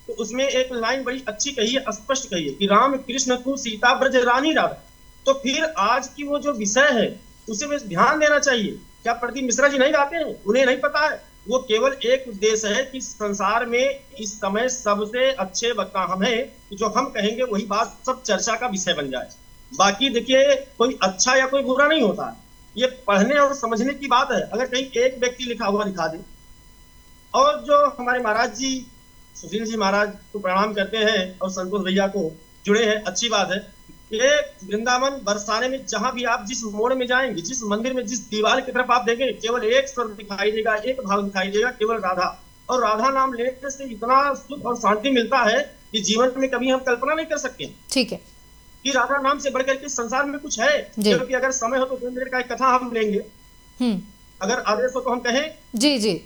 तो उसमें एक लाइन बड़ी अच्छी कही है, स्पष्ट कही है कि राम कृष्ण तू सीता ब्रज रानी राधा। तो फिर आज की वो जो विषय है उसे में ध्यान देना चाहिए। क्या प्रदीप मिश्रा जी नहीं गाते हैं? उन्हें नहीं पता है? वो केवल एक उद्देश्य है कि संसार में इस समय सबसे अच्छे वक्ता हम हैं, जो हम कहेंगे वही बात सब चर्चा का विषय बन जाए। बाकी देखिए, कोई अच्छा या कोई बुरा नहीं होता, ये पढ़ने और समझने की बात है। अगर कहीं एक व्यक्ति लिखा हुआ दिखा दे, और जो हमारे महाराज जी सुशील जी महाराज को प्रणाम करते हैं और संतोष भैया को जुड़े हैं, अच्छी बात है। ये वृंदावन बरसाने में जहां भी आप जिस मोड़ में जाएंगे, जिस मंदिर में, जिस दीवार की तरफ आप देखेंगे, केवल एक स्वर दिखाई देगा, एक भाव दिखाई देगा, केवल राधा। और राधा नाम लेने से इतना सुख और शांति मिलता है कि जीवन में कभी हम कल्पना नहीं कर सकते ठीक है कि राधा नाम से बढ़कर के संसार में कुछ है। जी। क्योंकि अगर समय हो तो 2 मिनट का एक कथा हम लेंगे, अगर आदेश हो तो हम कहें। जी जी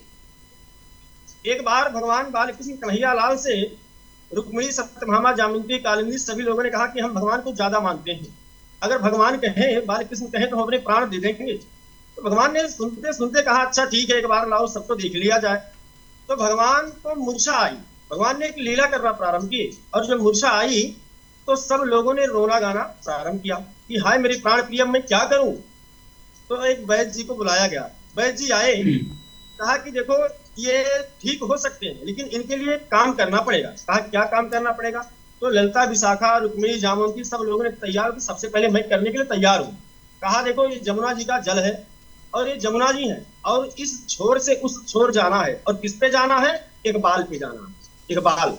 एक बार भगवान बालकृष्ण कन्हैया लाल से रुक्मिणी, सत्यभामा, जामिनी, कालिंदी सभी लोगों ने कहा कि हम भगवान को ज्यादा मानते हैं, अगर भगवान कहें, बालकृष्ण कहें तो हम अपने प्राण दे देंगे। तो भगवान ने सुनते सुनते कहा अच्छा ठीक है, एक बार लाओ सबको देख लिया जाए। तो भगवान को मूर्छा आई, भगवान ने एक लीला करना प्रारंभ की, और जब मूर्छा आई तो सब लोगों ने रोना गाना प्रारंभ किया कि हाय मेरे प्राण प्रिय, मैं क्या करूं। तो एक वैद्य जी को बुलाया गया, वैद्य जी आए, कहा कि देखो ये ठीक हो सकते हैं लेकिन इनके लिए काम करना पड़ेगा। कहा क्या काम करना पड़ेगा। तो ललिता, विशाखा, रुक्मिणी, जामवंती सब लोगों ने तैयार, सबसे पहले मैं करने के लिए तैयार हूँ। कहा देखो ये जमुना जी का जल है और ये जमुना जी है, और इस छोर से उस छोर जाना है, और किस पे जाना है, एक बाल पे जाना है, एक बाल,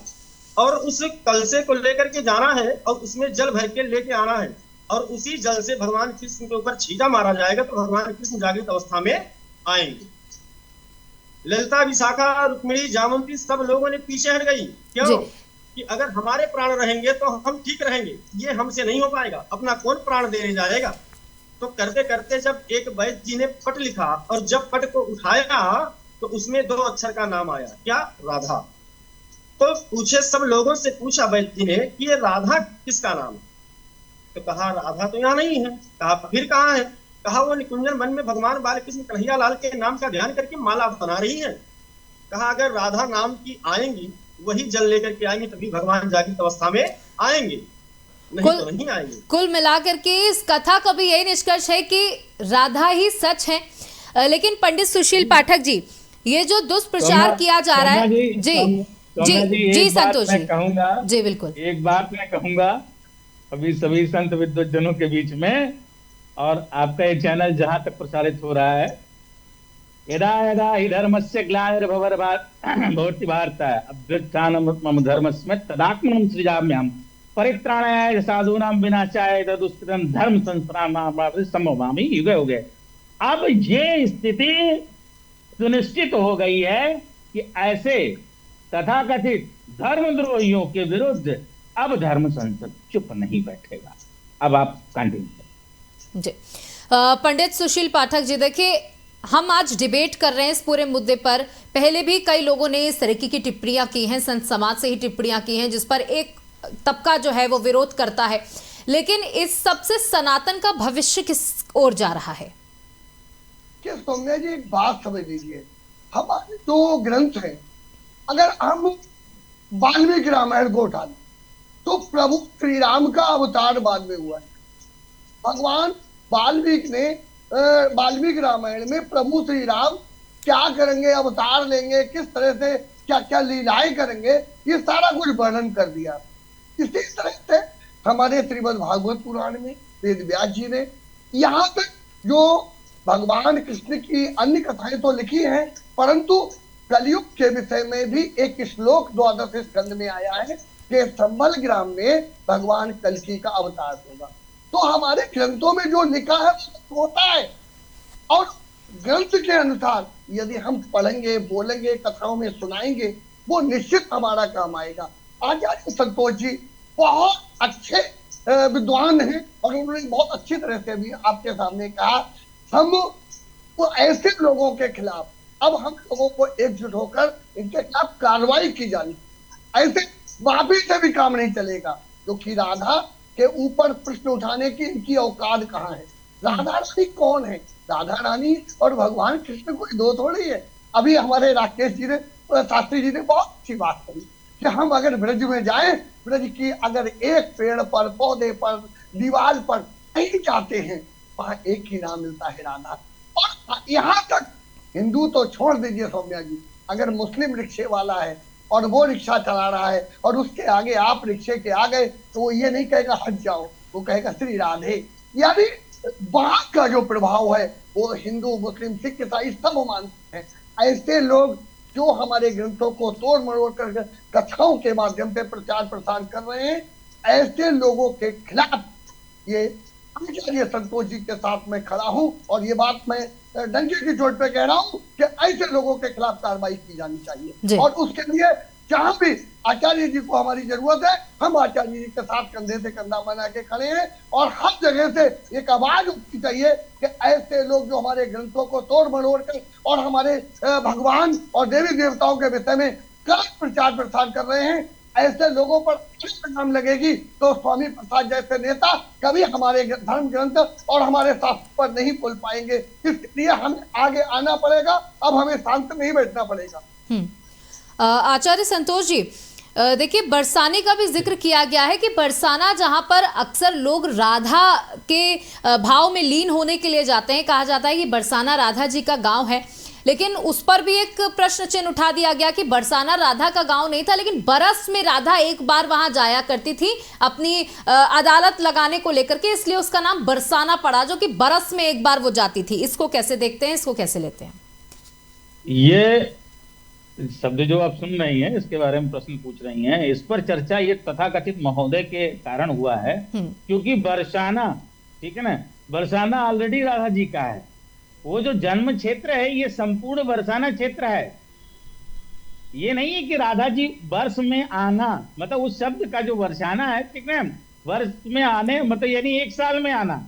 और उस कलसे को लेकर के जाना है और उसमें जल भर के लेके आना है, और उसी जल से भगवान कृष्ण के ऊपर छींटा मारा जाएगा तो भगवान कृष्ण जागृत अवस्था में आएंगे। ललिता, विशाखा, रुक्मिणी, जामवंती सब लोगों ने पीछे हट गई। क्यों? कि अगर हमारे प्राण रहेंगे तो हम ठीक रहेंगे, ये हमसे नहीं हो पाएगा, अपना कौन प्राण देने जाएगा। तो करते करते जब एक वैद्य जी ने पट लिखा और जब पट को उठाया तो उसमें 2 अक्षर का नाम आया, क्या, राधा। तो पूछे, सब लोगों से पूछा वैद्य जी ने कि ये राधा किसका नाम है। तो कहा राधा तो यहाँ नहीं है। कहा फिर कहाँ है। कहा वो निकुंजन वन में भगवान बालकृष्ण कन्हैया लाल के नाम का ध्यान करके माला बना रही है। कहा अगर राधा नाम की आएंगी, वही जल लेकर के आएंगी, तभी भगवान जागृत अवस्था में आएंगे, नहीं तो नहीं आएंगे। कुल मिलाकर के इस कथा का भी यही निष्कर्ष है कि राधा ही सच है। लेकिन पंडित सुशील पाठक जी, ये जो दुष्प्रचार किया जा रहा है, जी संतोष जी कहूंगा, जी बिल्कुल एक बात मैं कहूंगा अभी सभी संत विद्वज्जनों के बीच में, और आपका ये चैनल जहां तक प्रसारित हो रहा है, यदा यदा हि धर्मस्य ग्लानिर्भवति भारत अभ्युत्थानम् धर्मस्य तदात्मनं सृजाम्यहम् परित्राणाय साधूनां विनाशाय तदुत्तरं धर्म संस्थापनार्थं संभवामि युगे युगे। अब ये स्थिति सुनिश्चित हो गई है कि ऐसे तथाकथित धर्मद्रोहियों के विरुद्ध अब धर्म संसद चुप नहीं बैठेगा। अब आप कंटिन्यू जी। पंडित सुशील पाठक जी, देखिए हम आज डिबेट कर रहे हैं इस पूरे मुद्दे पर। पहले भी कई लोगों ने इस तरीके की टिप्पणियां की हैं, संत समाज से ही टिप्पणियां की हैं, जिस पर एक तबका जो है वो विरोध करता है। लेकिन इस सबसे सनातन का भविष्य किस ओर जा रहा है? कि सौम्या जी एक बात समझ लीजिए, हमारे 2 ग्रंथ हैं, अगर हम वाल्मीकि रामायण को उठा लें तो प्रभु श्री राम का अवतार बाद में हुआ है। भगवान वाल्मीकि रामायण में प्रभु श्री राम क्या करेंगे, अवतार लेंगे, किस तरह से क्या क्या लीलाएं करेंगे, ये सारा कुछ वर्णन कर दिया। इसी तरह से हमारे श्रीमद् भागवत पुराण में वेद व्यास जी ने, यहाँ तक जो भगवान कृष्ण की अन्य कथाएं तो लिखी हैं, परंतु कलयुग के विषय में भी एक श्लोक 12वें स्कंद में आया है कि संबल ग्राम में भगवान कल्कि का अवतार होगा। तो हमारे ग्रंथों में जो लिखा है वो होता है, और ग्रंथ के अनुसार यदि हम पढ़ेंगे, बोलेंगे, कथाओं में सुनाएंगे, वो निश्चित हमारा काम आएगा। आचार्य संतोष जी बहुत अच्छे विद्वान हैं और उन्होंने बहुत अच्छी तरह से भी आपके सामने कहा, हम वो ऐसे लोगों के खिलाफ अब हम लोगों को एकजुट होकर इनके खिलाफ कार्रवाई की जानी। ऐसे वापी से भी काम नहीं चलेगा, क्योंकि राधा के ऊपर प्रश्न उठाने की इनकी औकात कहाँ है। राधा रानी कौन है? राधा रानी और भगवान कृष्ण कोई 2 थोड़ी है। अभी हमारे राकेश जी ने, शास्त्री जी ने बहुत अच्छी बात कही कि हम अगर ब्रज में जाएं, ब्रज की अगर एक पेड़ पर, पौधे पर, दीवार पर कहीं जाते हैं, वहां एक ही नाम मिलता है, राधा। और यहाँ तक हिंदू तो छोड़ दीजिए सौम्या जी, अगर मुस्लिम रिक्शे वाला है और वो रिक्शा चला रहा है और उसके आगे आप रिक्शे के आ गए, तो वो ये नहीं कहेगा हट जाओ, वो कहेगा श्री राधे। यानी वहां का जो प्रभाव है वो हिंदू, मुस्लिम, सिख, ईसाई सब मानते हैं। ऐसे लोग जो हमारे ग्रंथों को तोड़ मरोड़ कर कथाओं के माध्यम से प्रचार प्रसार कर रहे हैं, ऐसे लोगों के खिलाफ ये आचार्य संतोष जी के साथ मैं खड़ा हूं। और ये बात मैं डंके की चोट पे कह रहा हूं कि ऐसे लोगों के खिलाफ कार्रवाई की जानी जी। चाहिए, और उसके लिए जहां भी आचार्य जी को हमारी जरूरत है, हम आचार्य जी के साथ कंधे से कंधा बना के खड़े हैं, और हर जगह से एक आवाज उठनी चाहिए कि ऐसे लोग जो हमारे ग्रंथों को तोड़ मरोड़ कर और हमारे भगवान और देवी देवताओं के विषय में गलत प्रचार प्रसार कर रहे हैं, ऐसे लोगों पर परिणाम लगेगी तो स्वामी प्रसाद जैसे नेता कभी हमारे धर्म ग्रंथ और हमारे शास्त्र पर नहीं बोल पाएंगे। इसलिए हमें आगे आना पड़ेगा, अब हमें शांत नहीं बैठना पड़ेगा। आचार्य संतोष जी, देखिए बरसाने का भी जिक्र किया गया है कि बरसाना जहां पर अक्सर लोग राधा के भाव में लीन होने के लिए जाते हैं, कहा जाता है कि बरसाना राधा जी का गांव है, लेकिन उस पर भी एक प्रश्न चिन्ह उठा दिया गया कि बरसाना राधा का गांव नहीं था, लेकिन बरस में राधा एक बार वहां जाया करती थी अपनी अदालत लगाने को लेकर के, इसलिए उसका नाम बरसाना पड़ा, जो कि बरस में एक बार वो जाती थी। इसको कैसे देखते हैं, इसको कैसे लेते हैं? ये शब्द जो आप सुन रही हैं, इसके बारे में प्रश्न पूछ रही हैं, इस पर चर्चा ये तथाकथित महोदय के कारण हुआ है, क्योंकि बरसाना, ठीक है ना, बरसाना ऑलरेडी राधा जी का है। वो जो जन्म क्षेत्र है ये संपूर्ण बरसाना क्षेत्र है। ये नहीं है कि राधा जी वर्ष में आना, मतलब उस शब्द का जो बरसाना है, ठीक है, वर्ष में आने मतलब यानी एक साल में आना।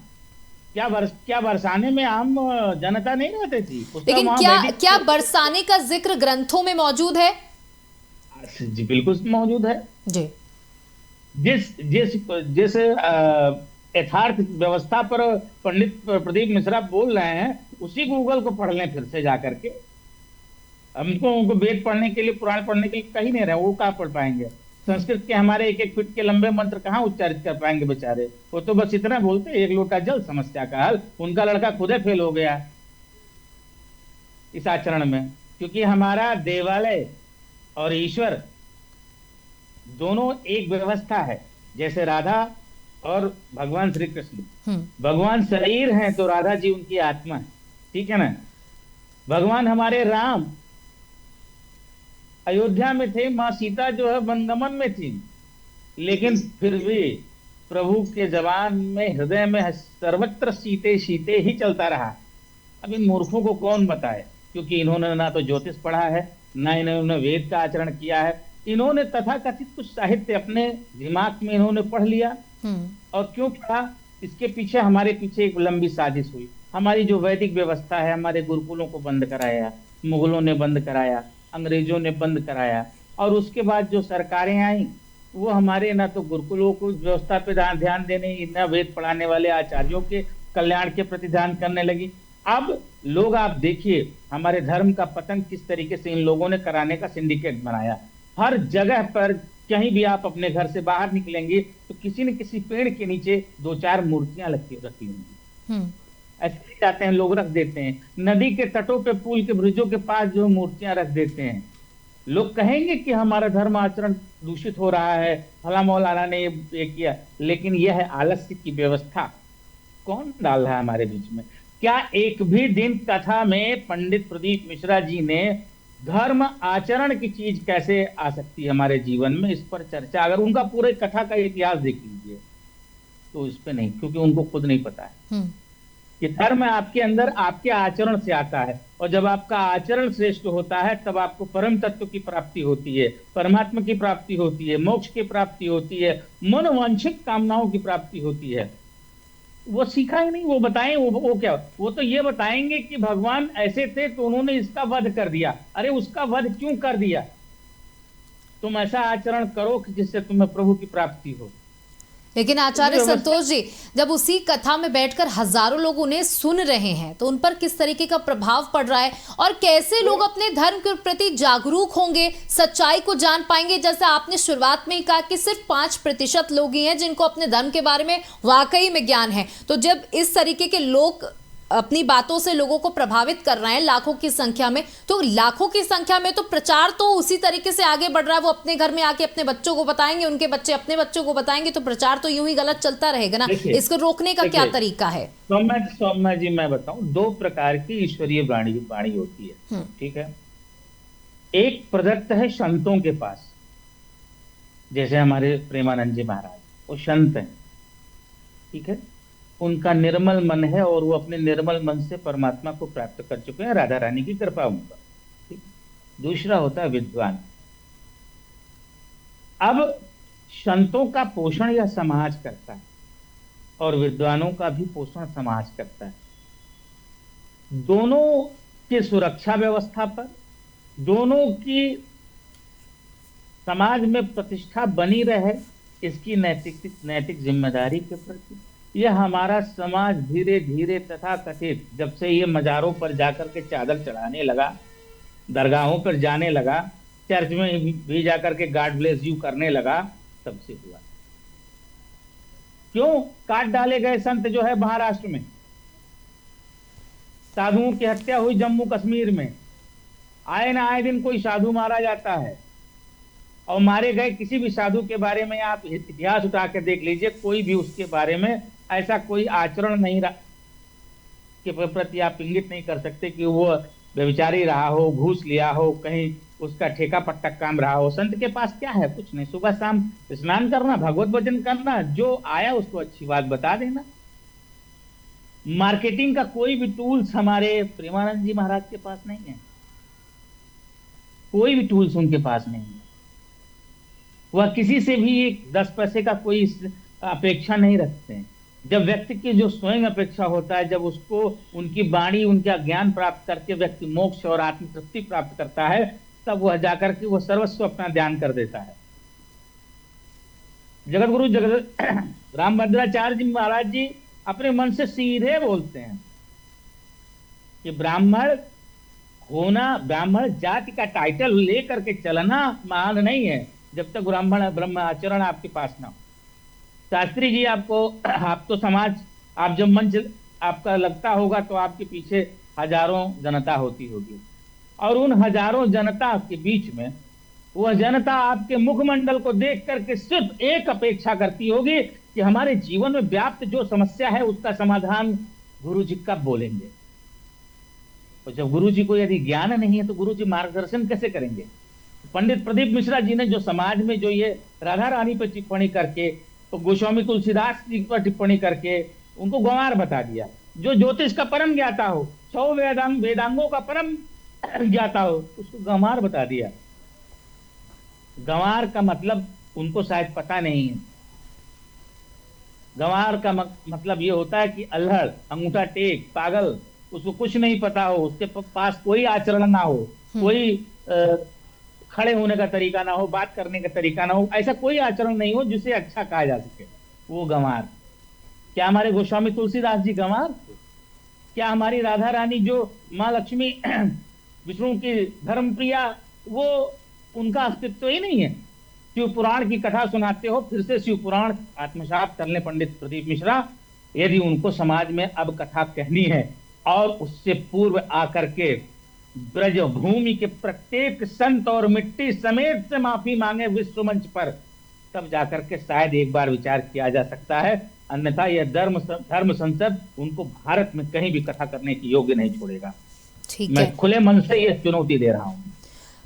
क्या बरसाने में आम जनता नहीं रहती थी? लेकिन क्या बरसाने का जिक्र ग्रंथों में मौजूद है? जी बिल्कुल मौजूद है जी। जिस यथार्थ व्यवस्था पर पंडित प्रदीप मिश्रा बोल रहे हैं, उसी गूगल को पढ़ लें फिर से जाकर के। उनको वेद पढ़ने के लिए, पुराण पढ़ने के लिए कहीं नहीं रहे, वो कहाँ पढ़ पाएंगे? संस्कृत के हमारे 1-1 फीट के लंबे मंत्र कहाँ उच्चारित कर पाएंगे बेचारे? वो तो बस इतना बोलते, एक लोटा जल समस्या का हल। उनका लड़का खुदे फेल हो गया इस आचरण में, क्योंकि हमारा देवालय और ईश्वर दोनों एक व्यवस्था है। जैसे राधा और भगवान श्री कृष्ण, भगवान शरीर हैं तो राधा जी उनकी आत्मा है, ठीक है ना। भगवान हमारे राम अयोध्या में थे, माँ सीता जो है वनगमन में थी, लेकिन फिर भी प्रभु के जबान में, हृदय में सर्वत्र सीते सीते ही चलता रहा। अब इन मूर्खों को कौन बताए, क्योंकि इन्होंने ना तो ज्योतिष पढ़ा है, ना इन्होंने वेद का आचरण किया है। इन्होंने तथाकथित कुछ साहित्य अपने दिमाग में इन्होंने पढ़ लिया, और क्यों पढ़ा, इसके पीछे हमारे पीछे एक लंबी साजिश हुई। हमारी जो वैदिक व्यवस्था है, हमारे गुरुकुलों को बंद कराया, मुगलों ने बंद कराया, अंग्रेजों ने बंद कराया, और उसके बाद जो सरकारें आई वो हमारे ना तो गुरुकुलों को व्यवस्था पे ध्यान देने, ना वेद पढ़ाने वाले आचार्यों के कल्याण के प्रति ध्यान करने लगी। अब लोग, आप देखिए हमारे धर्म का पतन किस तरीके से इन लोगों ने कराने का सिंडिकेट बनाया। हर जगह पर कहीं भी आप अपने घर से बाहर निकलेंगे तो किसी न किसी पेड़ के नीचे 2-4 मूर्तियां रखी होंगी। ऐसे जाते हैं लोग, रख देते हैं। नदी के तटों पे, पुल के ब्रिजों के पास जो मूर्तियां रख देते हैं, लोग कहेंगे कि हमारा धर्म आचरण दूषित हो रहा है, फला मौलाना ने ये किया, लेकिन यह है आलस्य की व्यवस्था। कौन डाल रहा है हमारे बीच में? क्या एक भी दिन कथा में पंडित प्रदीप मिश्रा जी ने धर्म आचरण की चीज कैसे आ सकती है हमारे जीवन में, इस पर चर्चा, अगर उनका पूरे कथा का इतिहास देख लीजिए तो इस पे नहीं, क्योंकि उनको खुद नहीं पता है कि धर्म आपके अंदर आपके आचरण से आता है, और जब आपका आचरण श्रेष्ठ होता है तब आपको परम तत्व की प्राप्ति होती है, परमात्मा की प्राप्ति होती है, मोक्ष की प्राप्ति होती है, मनोवांछित कामनाओं की प्राप्ति होती है। वो सीखा ही नहीं, वो बताएं, वो क्या, वो तो ये बताएंगे कि भगवान ऐसे थे तो उन्होंने इसका वध कर दिया। अरे उसका वध क्यों कर दिया? तुम ऐसा आचरण करो कि जिससे तुम्हें प्रभु की प्राप्ति हो। लेकिन आचार्य संतोष जी, जब उसी कथा में बैठकर हजारों लोग उन्हें सुन रहे हैं तो उन पर किस तरीके का प्रभाव पड़ रहा है, और कैसे लोग अपने धर्म के प्रति जागरूक होंगे, सच्चाई को जान पाएंगे? जैसे आपने शुरुआत में ही कहा कि सिर्फ 5% लोग ही हैं जिनको अपने धर्म के बारे में वाकई में ज्ञान है। तो जब इस तरीके के लोग अपनी बातों से लोगों को प्रभावित कर रहे हैं लाखों की संख्या में, तो लाखों की संख्या में तो प्रचार तो उसी तरीके से आगे बढ़ रहा है। वो अपने घर में आके अपने बच्चों को बताएंगे, उनके बच्चे अपने बच्चों को बताएंगे, तो प्रचार तो यूं ही गलत चलता रहेगा ना। इसको रोकने का क्या तरीका है? सौम्या जी, मैं बताऊं, 2 प्रकार की ईश्वरीय वाणी होती है, ठीक है। एक प्रदत्त है संतों के पास, जैसे हमारे प्रेमानंद जी महाराज, वो संत हैं, ठीक है। उनका निर्मल मन है और वो अपने निर्मल मन से परमात्मा को प्राप्त कर चुके हैं, राधा रानी की कृपा उनका। ठीक। दूसरा होता है विद्वान। अब संतों का पोषण यह समाज करता है और विद्वानों का भी पोषण समाज करता है। दोनों की सुरक्षा व्यवस्था पर, दोनों की समाज में प्रतिष्ठा बनी रहे, इसकी नैतिक जिम्मेदारी के प्रति यह हमारा समाज धीरे धीरे तथा कथित, जब से ये मजारों पर जाकर के चादर चढ़ाने लगा, दरगाहों पर जाने लगा, चर्च में भी जाकर के गॉड ब्लेस यू करने लगा, तब से हुआ। क्यों काट डाले गए संत जो है महाराष्ट्र में, साधुओं की हत्या हुई जम्मू कश्मीर में, आए ना आए दिन कोई साधु मारा जाता है, और मारे गए किसी भी साधु के बारे में आप इतिहास उठा के देख लीजिए, कोई भी उसके बारे में ऐसा कोई आचरण नहीं के प्रति आप इंगित नहीं कर सकते कि वो व्यभिचारी रहा हो, घूस लिया हो, कहीं उसका ठेका पट्टा काम रहा हो। संत के पास क्या है? कुछ नहीं, सुबह शाम स्नान करना, भगवत भजन करना, जो आया उसको अच्छी बात बता देना। मार्केटिंग का कोई भी टूल्स हमारे प्रेमानंद जी महाराज के पास नहीं है, कोई भी टूल्स उनके पास नहीं है। वह किसी से भी 10 पैसे का कोई अपेक्षा नहीं रखते हैं। जब व्यक्ति की जो स्वयं अपेक्षा होता है, जब उसको उनकी वाणी, उनका ज्ञान प्राप्त करके व्यक्ति मोक्ष और आत्म तृप्ति प्राप्त करता है, तब वह जाकर के वह सर्वस्व अपना ध्यान कर देता है। जगत गुरु रामभद्राचार्य जी महाराज जी अपने मन से सीधे बोलते हैं कि ब्राह्मण होना, ब्राह्मण जाति का टाइटल लेकर के चलना महान नहीं है, जब तक ब्राह्मण ब्रह्म आचरण आपके पास ना हो। शास्त्री जी आपको, आप तो समाज, आप जब मंच आपका लगता होगा तो आपके पीछे हजारों जनता होती होगी, और उन हजारों जनता के बीच में वह जनता आपके मुखमंडल को देख करके सिर्फ एक अपेक्षा करती होगी कि हमारे जीवन में व्याप्त जो समस्या है उसका समाधान गुरु जी कब बोलेंगे। और जब गुरु जी को यदि ज्ञान नहीं है तो गुरु जी मार्गदर्शन कैसे करेंगे? पंडित प्रदीप मिश्रा जी ने जो समाज में जो ये राधा रानी पर टिप्पणी करके, तो गोस्वामी तुलसीदास जी पर टिप्पणी करके उनको गंवार बता दिया। जो ज्योतिष का परम ज्ञाता हो, 6 वेदांगों का परम ज्ञाता हो, उसको गंवार बता दिया। गंवार का मतलब उनको शायद पता नहीं है। गंवार का मतलब ये होता है कि अल्हड़, अंगूठा टेक, पागल, उसको कुछ नहीं पता हो, उसके पास कोई आचरण ना हो, कोई खड़े होने का तरीका ना हो, बात करने का तरीका ना हो, ऐसा कोई आचरण नहीं हो जिसे अच्छा कहा जा सके, वो गंवार। क्या हमारे गोस्वामी तुलसीदास जी गंवार? क्या हमारी राधा रानी जो माँ लक्ष्मी विष्णु की धर्मप्रिया, वो उनका अस्तित्व ही नहीं है? शिव पुराण की कथा सुनाते हो, फिर से शिव पुराण आत्मसात कर ले पंडित प्रदीप मिश्रा। यदि उनको समाज में अब कथा कहनी है और उससे पूर्व आकर के ब्रज भूमि के प्रत्येक संत और मिट्टी समेत से माफी मांगे विश्व मंच पर, तब जाकर के शायद एक बार विचार किया जा सकता है। अन्यथा यह धर्म संसद उनको भारत में कहीं भी कथा करने की योग्य नहीं छोड़ेगा। ठीक मैं है, खुले मन से यह चुनौती दे रहा हूं।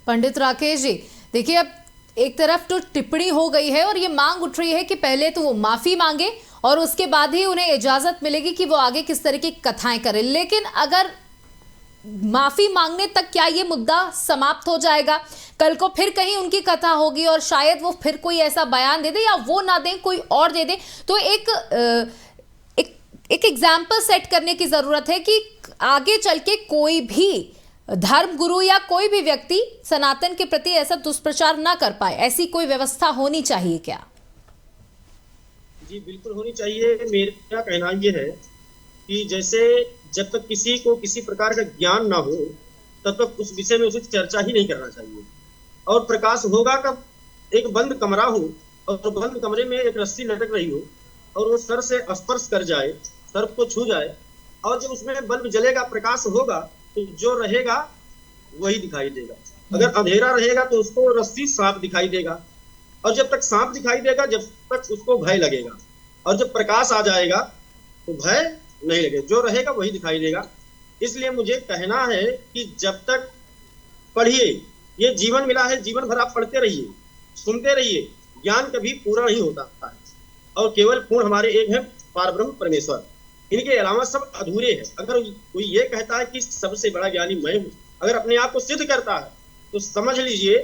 पंडित राकेश जी, देखिए अब एक तरफ तो टिप्पणी हो गई है और ये मांग उठ रही है कि पहले तो वो माफी मांगे और उसके बाद ही उन्हें इजाजत मिलेगी कि वो आगे किस तरह की कथाएं करें। लेकिन अगर माफी मांगने तक क्या ये मुद्दा समाप्त हो जाएगा? कल को फिर कहीं उनकी कथा होगी और शायद वो फिर कोई ऐसा बयान दे दे, या वो ना दें कोई और दे दे, तो एक एग्जाम्पल सेट करने की जरूरत है कि आगे चल के कोई भी धर्म गुरु या कोई भी व्यक्ति सनातन के प्रति ऐसा दुष्प्रचार ना कर पाए। ऐसी कोई व्यवस्था होनी चाहिए क्या? जी बिल्कुल होनी चाहिए। मेरा कहना ये है कि जैसे जब तक किसी को किसी प्रकार का ज्ञान ना हो तब तक उस विषय में उसे चर्चा ही नहीं करना चाहिए। और प्रकाश होगा कब? एक बंद कमरा हो और बंद कमरे में एक रस्सी लटक रही हो और वो सर से स्पर्श कर जाए, सर को छू जाए, और जब उसमें बल्ब जलेगा, प्रकाश होगा, तो जो रहेगा वही दिखाई देगा। अगर अंधेरा रहेगा तो उसको रस्सी सांप दिखाई देगा, और जब तक सांप दिखाई देगा जब तक उसको भय लगेगा, और जब प्रकाश आ जाएगा तो भय नहीं लगेगा, जो रहेगा वही दिखाई देगा। इसलिए मुझे कहना है कि जब तक पढ़िए, ये जीवन मिला है, जीवन भर आप पढ़ते रहिए, सुनते रहिए, ज्ञान कभी पूरा नहीं होता है, और केवल पूर्ण हमारे एक है पारब्रह्म परमेश्वर। इनके अलावा सब अधूरे हैं। अगर कोई ये कहता है कि सबसे बड़ा ज्ञानी मैं हूँ, अगर अपने आप को सिद्ध करता है तो समझ लीजिए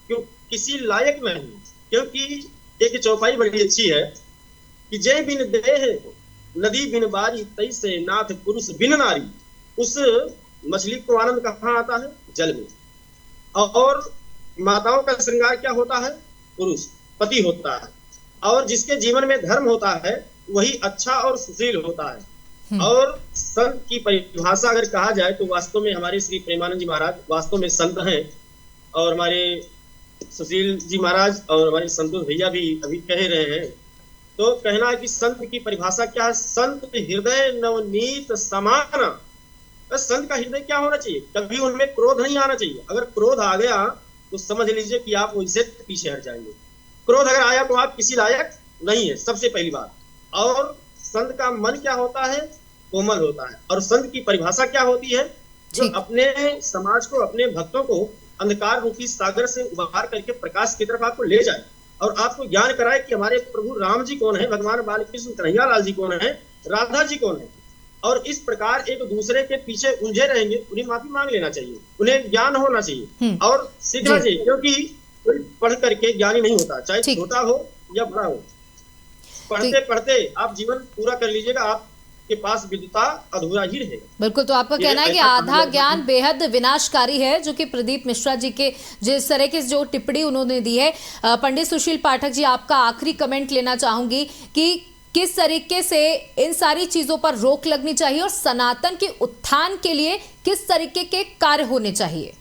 कि किसी लायक नहीं हूँ। क्योंकि एक चौपाई बड़ी अच्छी है कि जय बिन देह नदी बिन बारी, तैसे नाथ पुरुष बिन नारी। उस मछली को आनंद कहाँ आता है? जल में। और माताओं का श्रृंगार क्या होता है? पुरुष पति होता है। और जिसके जीवन में धर्म होता है वही अच्छा और सुशील होता है। और संत की परिभाषा अगर कहा जाए तो वास्तव में हमारे श्री प्रेमानंद जी महाराज वास्तव में संत हैं। और हमारे सुशील जी महाराज और हमारे संतोष भैया भी अभी कह रहे हैं। तो कहना है कि संत की परिभाषा क्या है? संत हृदय नवनीत समाना। संत का हृदय क्या होना चाहिए? कभी उनमें क्रोध नहीं आना चाहिए। अगर क्रोध आ गया तो समझ लीजिए कि आप उनसे पीछे हट जाएंगे। क्रोध अगर आया तो आप किसी लायक नहीं है, सबसे पहली बात। और संत का मन क्या होता है? कोमल होता है। और संत की परिभाषा क्या होती है? जो अपने समाज को, अपने भक्तों को अंधकार रूपी सागर से उबार करके प्रकाश की तरफ आपको ले जाए और आपको ज्ञान कराए कि हमारे प्रभु राम जी कौन है, भगवान बालकृष्ण कन्हैया लाल जी कौन है, राधा जी कौन है। और इस प्रकार एक दूसरे के पीछे उलझे रहेंगे, उन्हें माफी मांग लेना चाहिए, उन्हें ज्ञान होना चाहिए और सीखना चाहिए। क्योंकि कोई पढ़ करके ज्ञानी नहीं होता, चाहे छोटा हो या बड़ा हो। पढ़ते पढ़ते आप जीवन पूरा कर लीजिएगा, आपके पास विद्वता अधूरा ही रहेगा। बिल्कुल, तो आपका कहना है कि आधा ज्ञान बेहद विनाशकारी है, जो कि प्रदीप मिश्रा जी के जिस तरह की जो टिप्पणी उन्होंने दी है। पंडित सुशील पाठक जी, आपका आखिरी कमेंट लेना चाहूंगी कि किस तरीके से इन सारी चीजों पर रोक लगनी चाहिए और सनातन के उत्थान के लिए किस तरीके के कार्य होने चाहिए।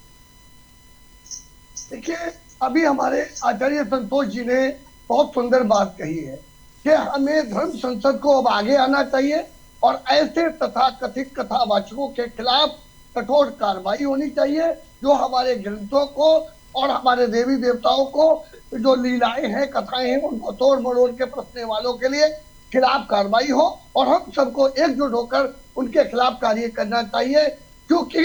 देखिए, अभी हमारे आचार्य संतोष जी ने बहुत सुंदर बात कही है कि हमें धर्म संसद को अब आगे आना चाहिए और ऐसे तथा कथित कथावाचकों के खिलाफ कठोर कार्रवाई होनी चाहिए, जो हमारे ग्रंथों को और हमारे देवी देवताओं को जो लीलाएं हैं, कथाएं हैं, उनको तोड़ मरोड़ के परखने वालों के लिए खिलाफ कार्रवाई हो और हम सबको एकजुट होकर उनके खिलाफ कार्य करना चाहिए। क्योंकि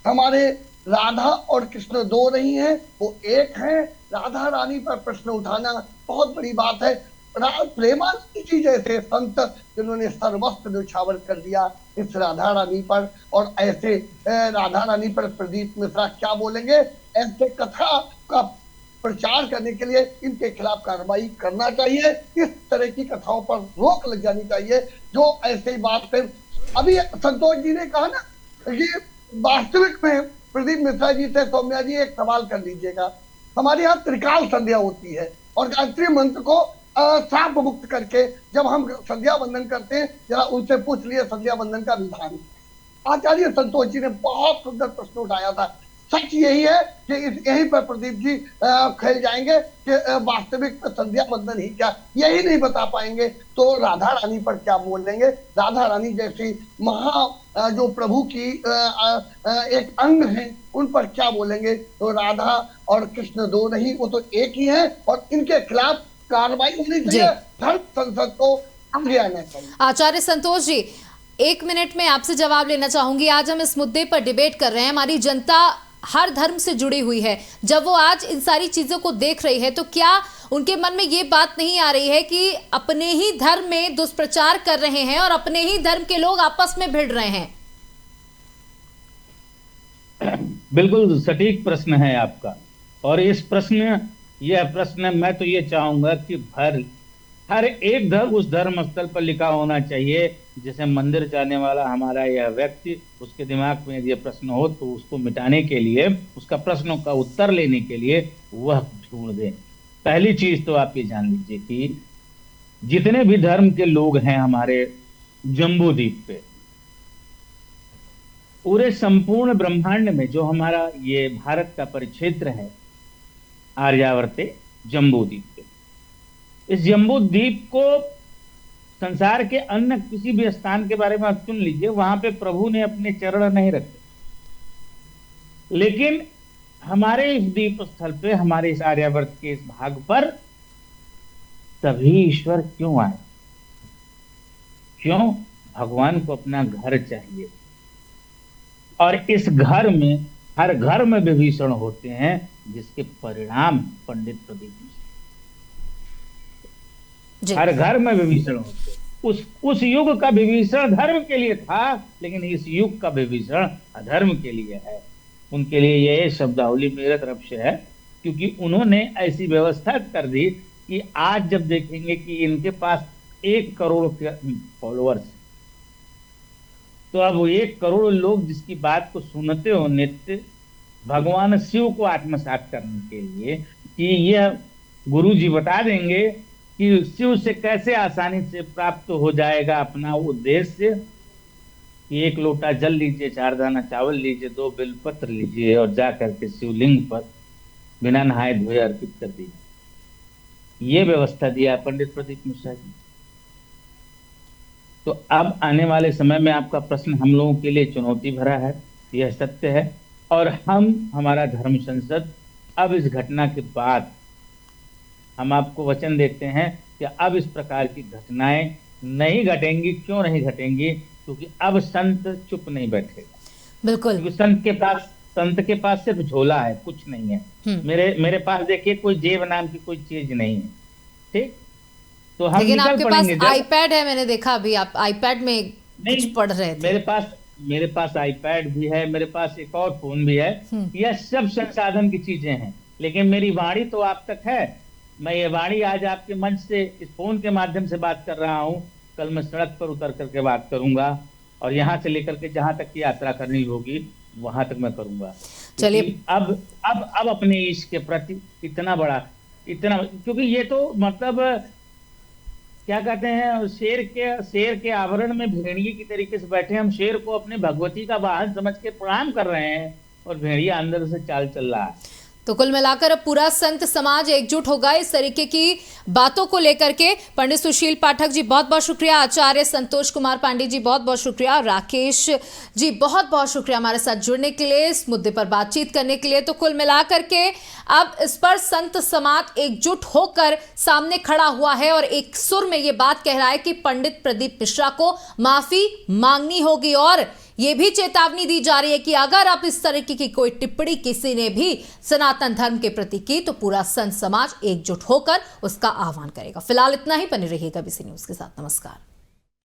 हमारे राधा और कृष्ण दो नहीं है, वो एक है। राधा रानी पर प्रश्न उठाना बहुत बड़ी बात है। प्रेमानंद जी जैसे संत जिन्होंने सर्वस्व न्यौछावर कर दिया इस राधा रानी पर, और ऐसे राधा रानी पर प्रदीप मिश्रा क्या बोलेंगे? ऐसे कथा का प्रचार करने के लिए इनके खिलाफ कार्रवाई करना चाहिए। इस तरह की कथाओं पर रोक लग जानी चाहिए जो ऐसे बात पे। अभी संतोष जी ने कहा ना, ये वास्तविक में प्रदीप मिश्रा जी से सौम्या जी एक सवाल कर लीजिएगा। हमारे यहाँ त्रिकाल संध्या होती है और गायत्री मंत्र को श्राप मुक्त करके जब हम संध्या वंदन करते हैं, जरा उनसे पूछ लिए संध्या वंदन का विधान। आचार्य संतोष जी ने बहुत सुंदर प्रश्न उठाया था। सच यही है कि यहीं पर प्रदीप जी खेल जाएंगे कि वास्तविक संध्या वंदन ही क्या, यही नहीं बता पाएंगे तो राधा रानी पर क्या बोलेंगे? राधा रानी जैसी महा जो प्रभु की एक अंग है, उन पर क्या बोलेंगे? तो राधा और कृष्ण दो नहीं, वो तो एक ही है और इनके खिलाफ कार्रवाई होनी चाहिए। धर्म संसद को आगे आना चाहिए। आचार्य संतोष जी, 1 मिनट में आपसे जवाब लेना चाहूंगी। आज हम इस मुद्दे पर डिबेट कर रहे हैं, हमारी जनता हर धर्म से जुड़ी हुई है। जब वो आज इन सारी चीजों को देख रही है तो क्या उनके मन में ये बात नहीं आ रही है कि अपने ही धर्म में दुष्प्रचार कर रहे हैं और अपने ही धर्म के लोग आपस में भिड़ रहे हैं? बिल्कुल सटीक प्रश्न है आपका। और यह प्रश्न मैं तो ये चाहूंगा कि हर एक धर्म उस धर्म स्थल पर लिखा होना चाहिए। जैसे मंदिर जाने वाला हमारा यह व्यक्ति, उसके दिमाग में यदि प्रश्न हो तो उसको मिटाने के लिए, उसका प्रश्नों का उत्तर लेने के लिए वह ढूंढ दे। पहली चीज तो आप ये जान लीजिए कि जितने भी धर्म के लोग हैं हमारे जम्बू द्वीप पे, पूरे संपूर्ण ब्रह्मांड में जो हमारा ये भारत का परिक्षेत्र है, आर्यावर्ते जम्बू द्वीप पे, इस जम्बू द्वीप को संसार के अन्य किसी भी स्थान के बारे में आप चुन लीजिए, वहां पे प्रभु ने अपने चरण नहीं रखे। लेकिन हमारे इस द्वीप स्थल पे, हमारे इस आर्यावर्त के इस भाग पर तभी ईश्वर क्यों आए? क्यों? भगवान को अपना घर चाहिए। और इस घर में, हर घर में विभीषण होते हैं, जिसके परिणाम पंडित प्रदीप, हर घर में विभीषण होते हैं। उस युग का विभीषण धर्म के लिए था, लेकिन इस युग का विभीषण अधर्म के लिए है। उनके लिए यह शब्दावली मेरे तरफ से है, क्योंकि उन्होंने ऐसी व्यवस्था कर दी कि आज जब देखेंगे कि इनके पास 1 करोड़ के फॉलोअर्स, तो अब वो 1 करोड़ लोग जिसकी बात को सुनते हो नित्य भगवान शिव को आत्मसात करने के लिए, कि यह गुरु जी बता देंगे कि शिव से कैसे आसानी से प्राप्त हो जाएगा अपना उद्देश्य, कि 1 लोटा जल लीजिए, 4 दाना चावल लीजिए, 2 बेलपत्र लीजिए और जा करके शिवलिंग पर बिना नहाए धोए अर्पित कर दीजिए। ये व्यवस्था दिया पंडित प्रदीप मिश्रा जी। तो अब आने वाले समय में आपका प्रश्न हम लोगों के लिए चुनौती भरा है, यह सत्य है। और हमारा धर्म संसद अब इस घटना के बाद हम आपको वचन देते हैं कि अब इस प्रकार की घटनाएं नहीं घटेंगी। क्यों नहीं घटेंगी? क्योंकि अब संत चुप नहीं बैठेगा। बिल्कुल, क्योंकि संत के पास सिर्फ झोला है, कुछ नहीं है। मेरे पास देखिए कोई जेब नाम की कोई चीज नहीं है, ठीक? तो हम लेकिन आपके पास पड़ेंगे आईपैड है, मैंने देखा अभी आप आईपैड में कुछ पढ़ रहे थे। मेरे पास आईपैड भी है, मेरे पास एक और फोन भी है। यह सब संसाधन की चीजें हैं, लेकिन मेरी वाणी तो आप तक है। मैं ये वाणी आज आपके मंच से इस फोन के माध्यम से बात कर रहा हूँ, कल मैं सड़क पर उतर करके बात करूंगा और यहाँ से लेकर के जहां तक की यात्रा करनी होगी वहां तक मैं करूंगा। चलिए, अब अपने ईश के प्रति इतना, क्योंकि ये तो मतलब क्या कहते हैं, शेर के आवरण में भेड़िए की तरीके से बैठे हम शेर को अपने भगवती का वाहन समझ के प्रणाम कर रहे हैं और भेड़िया अंदर से चाल चल रहा है। तो कुल मिलाकर अब पूरा संत समाज एकजुट होगा इस तरीके की बातों को लेकर के। पंडित सुशील पाठक जी बहुत बहुत शुक्रिया, आचार्य संतोष कुमार पांडे जी बहुत बहुत शुक्रिया, राकेश जी बहुत बहुत शुक्रिया हमारे साथ जुड़ने के लिए, इस मुद्दे पर बातचीत करने के लिए। तो कुल मिलाकर के अब इस पर संत समाज एकजुट होकर सामने खड़ा हुआ है और एक सुर में ये बात कह रहा है कि पंडित प्रदीप मिश्रा को माफी मांगनी होगी। और ये भी चेतावनी दी जा रही है कि अगर आप इस तरीके की कोई टिप्पणी किसी ने भी सनातन धर्म के प्रति की तो पूरा संत समाज एकजुट होकर उसका आह्वान करेगा। फिलहाल इतना ही, बने रहिएगा बीसी न्यूज के साथ। नमस्कार।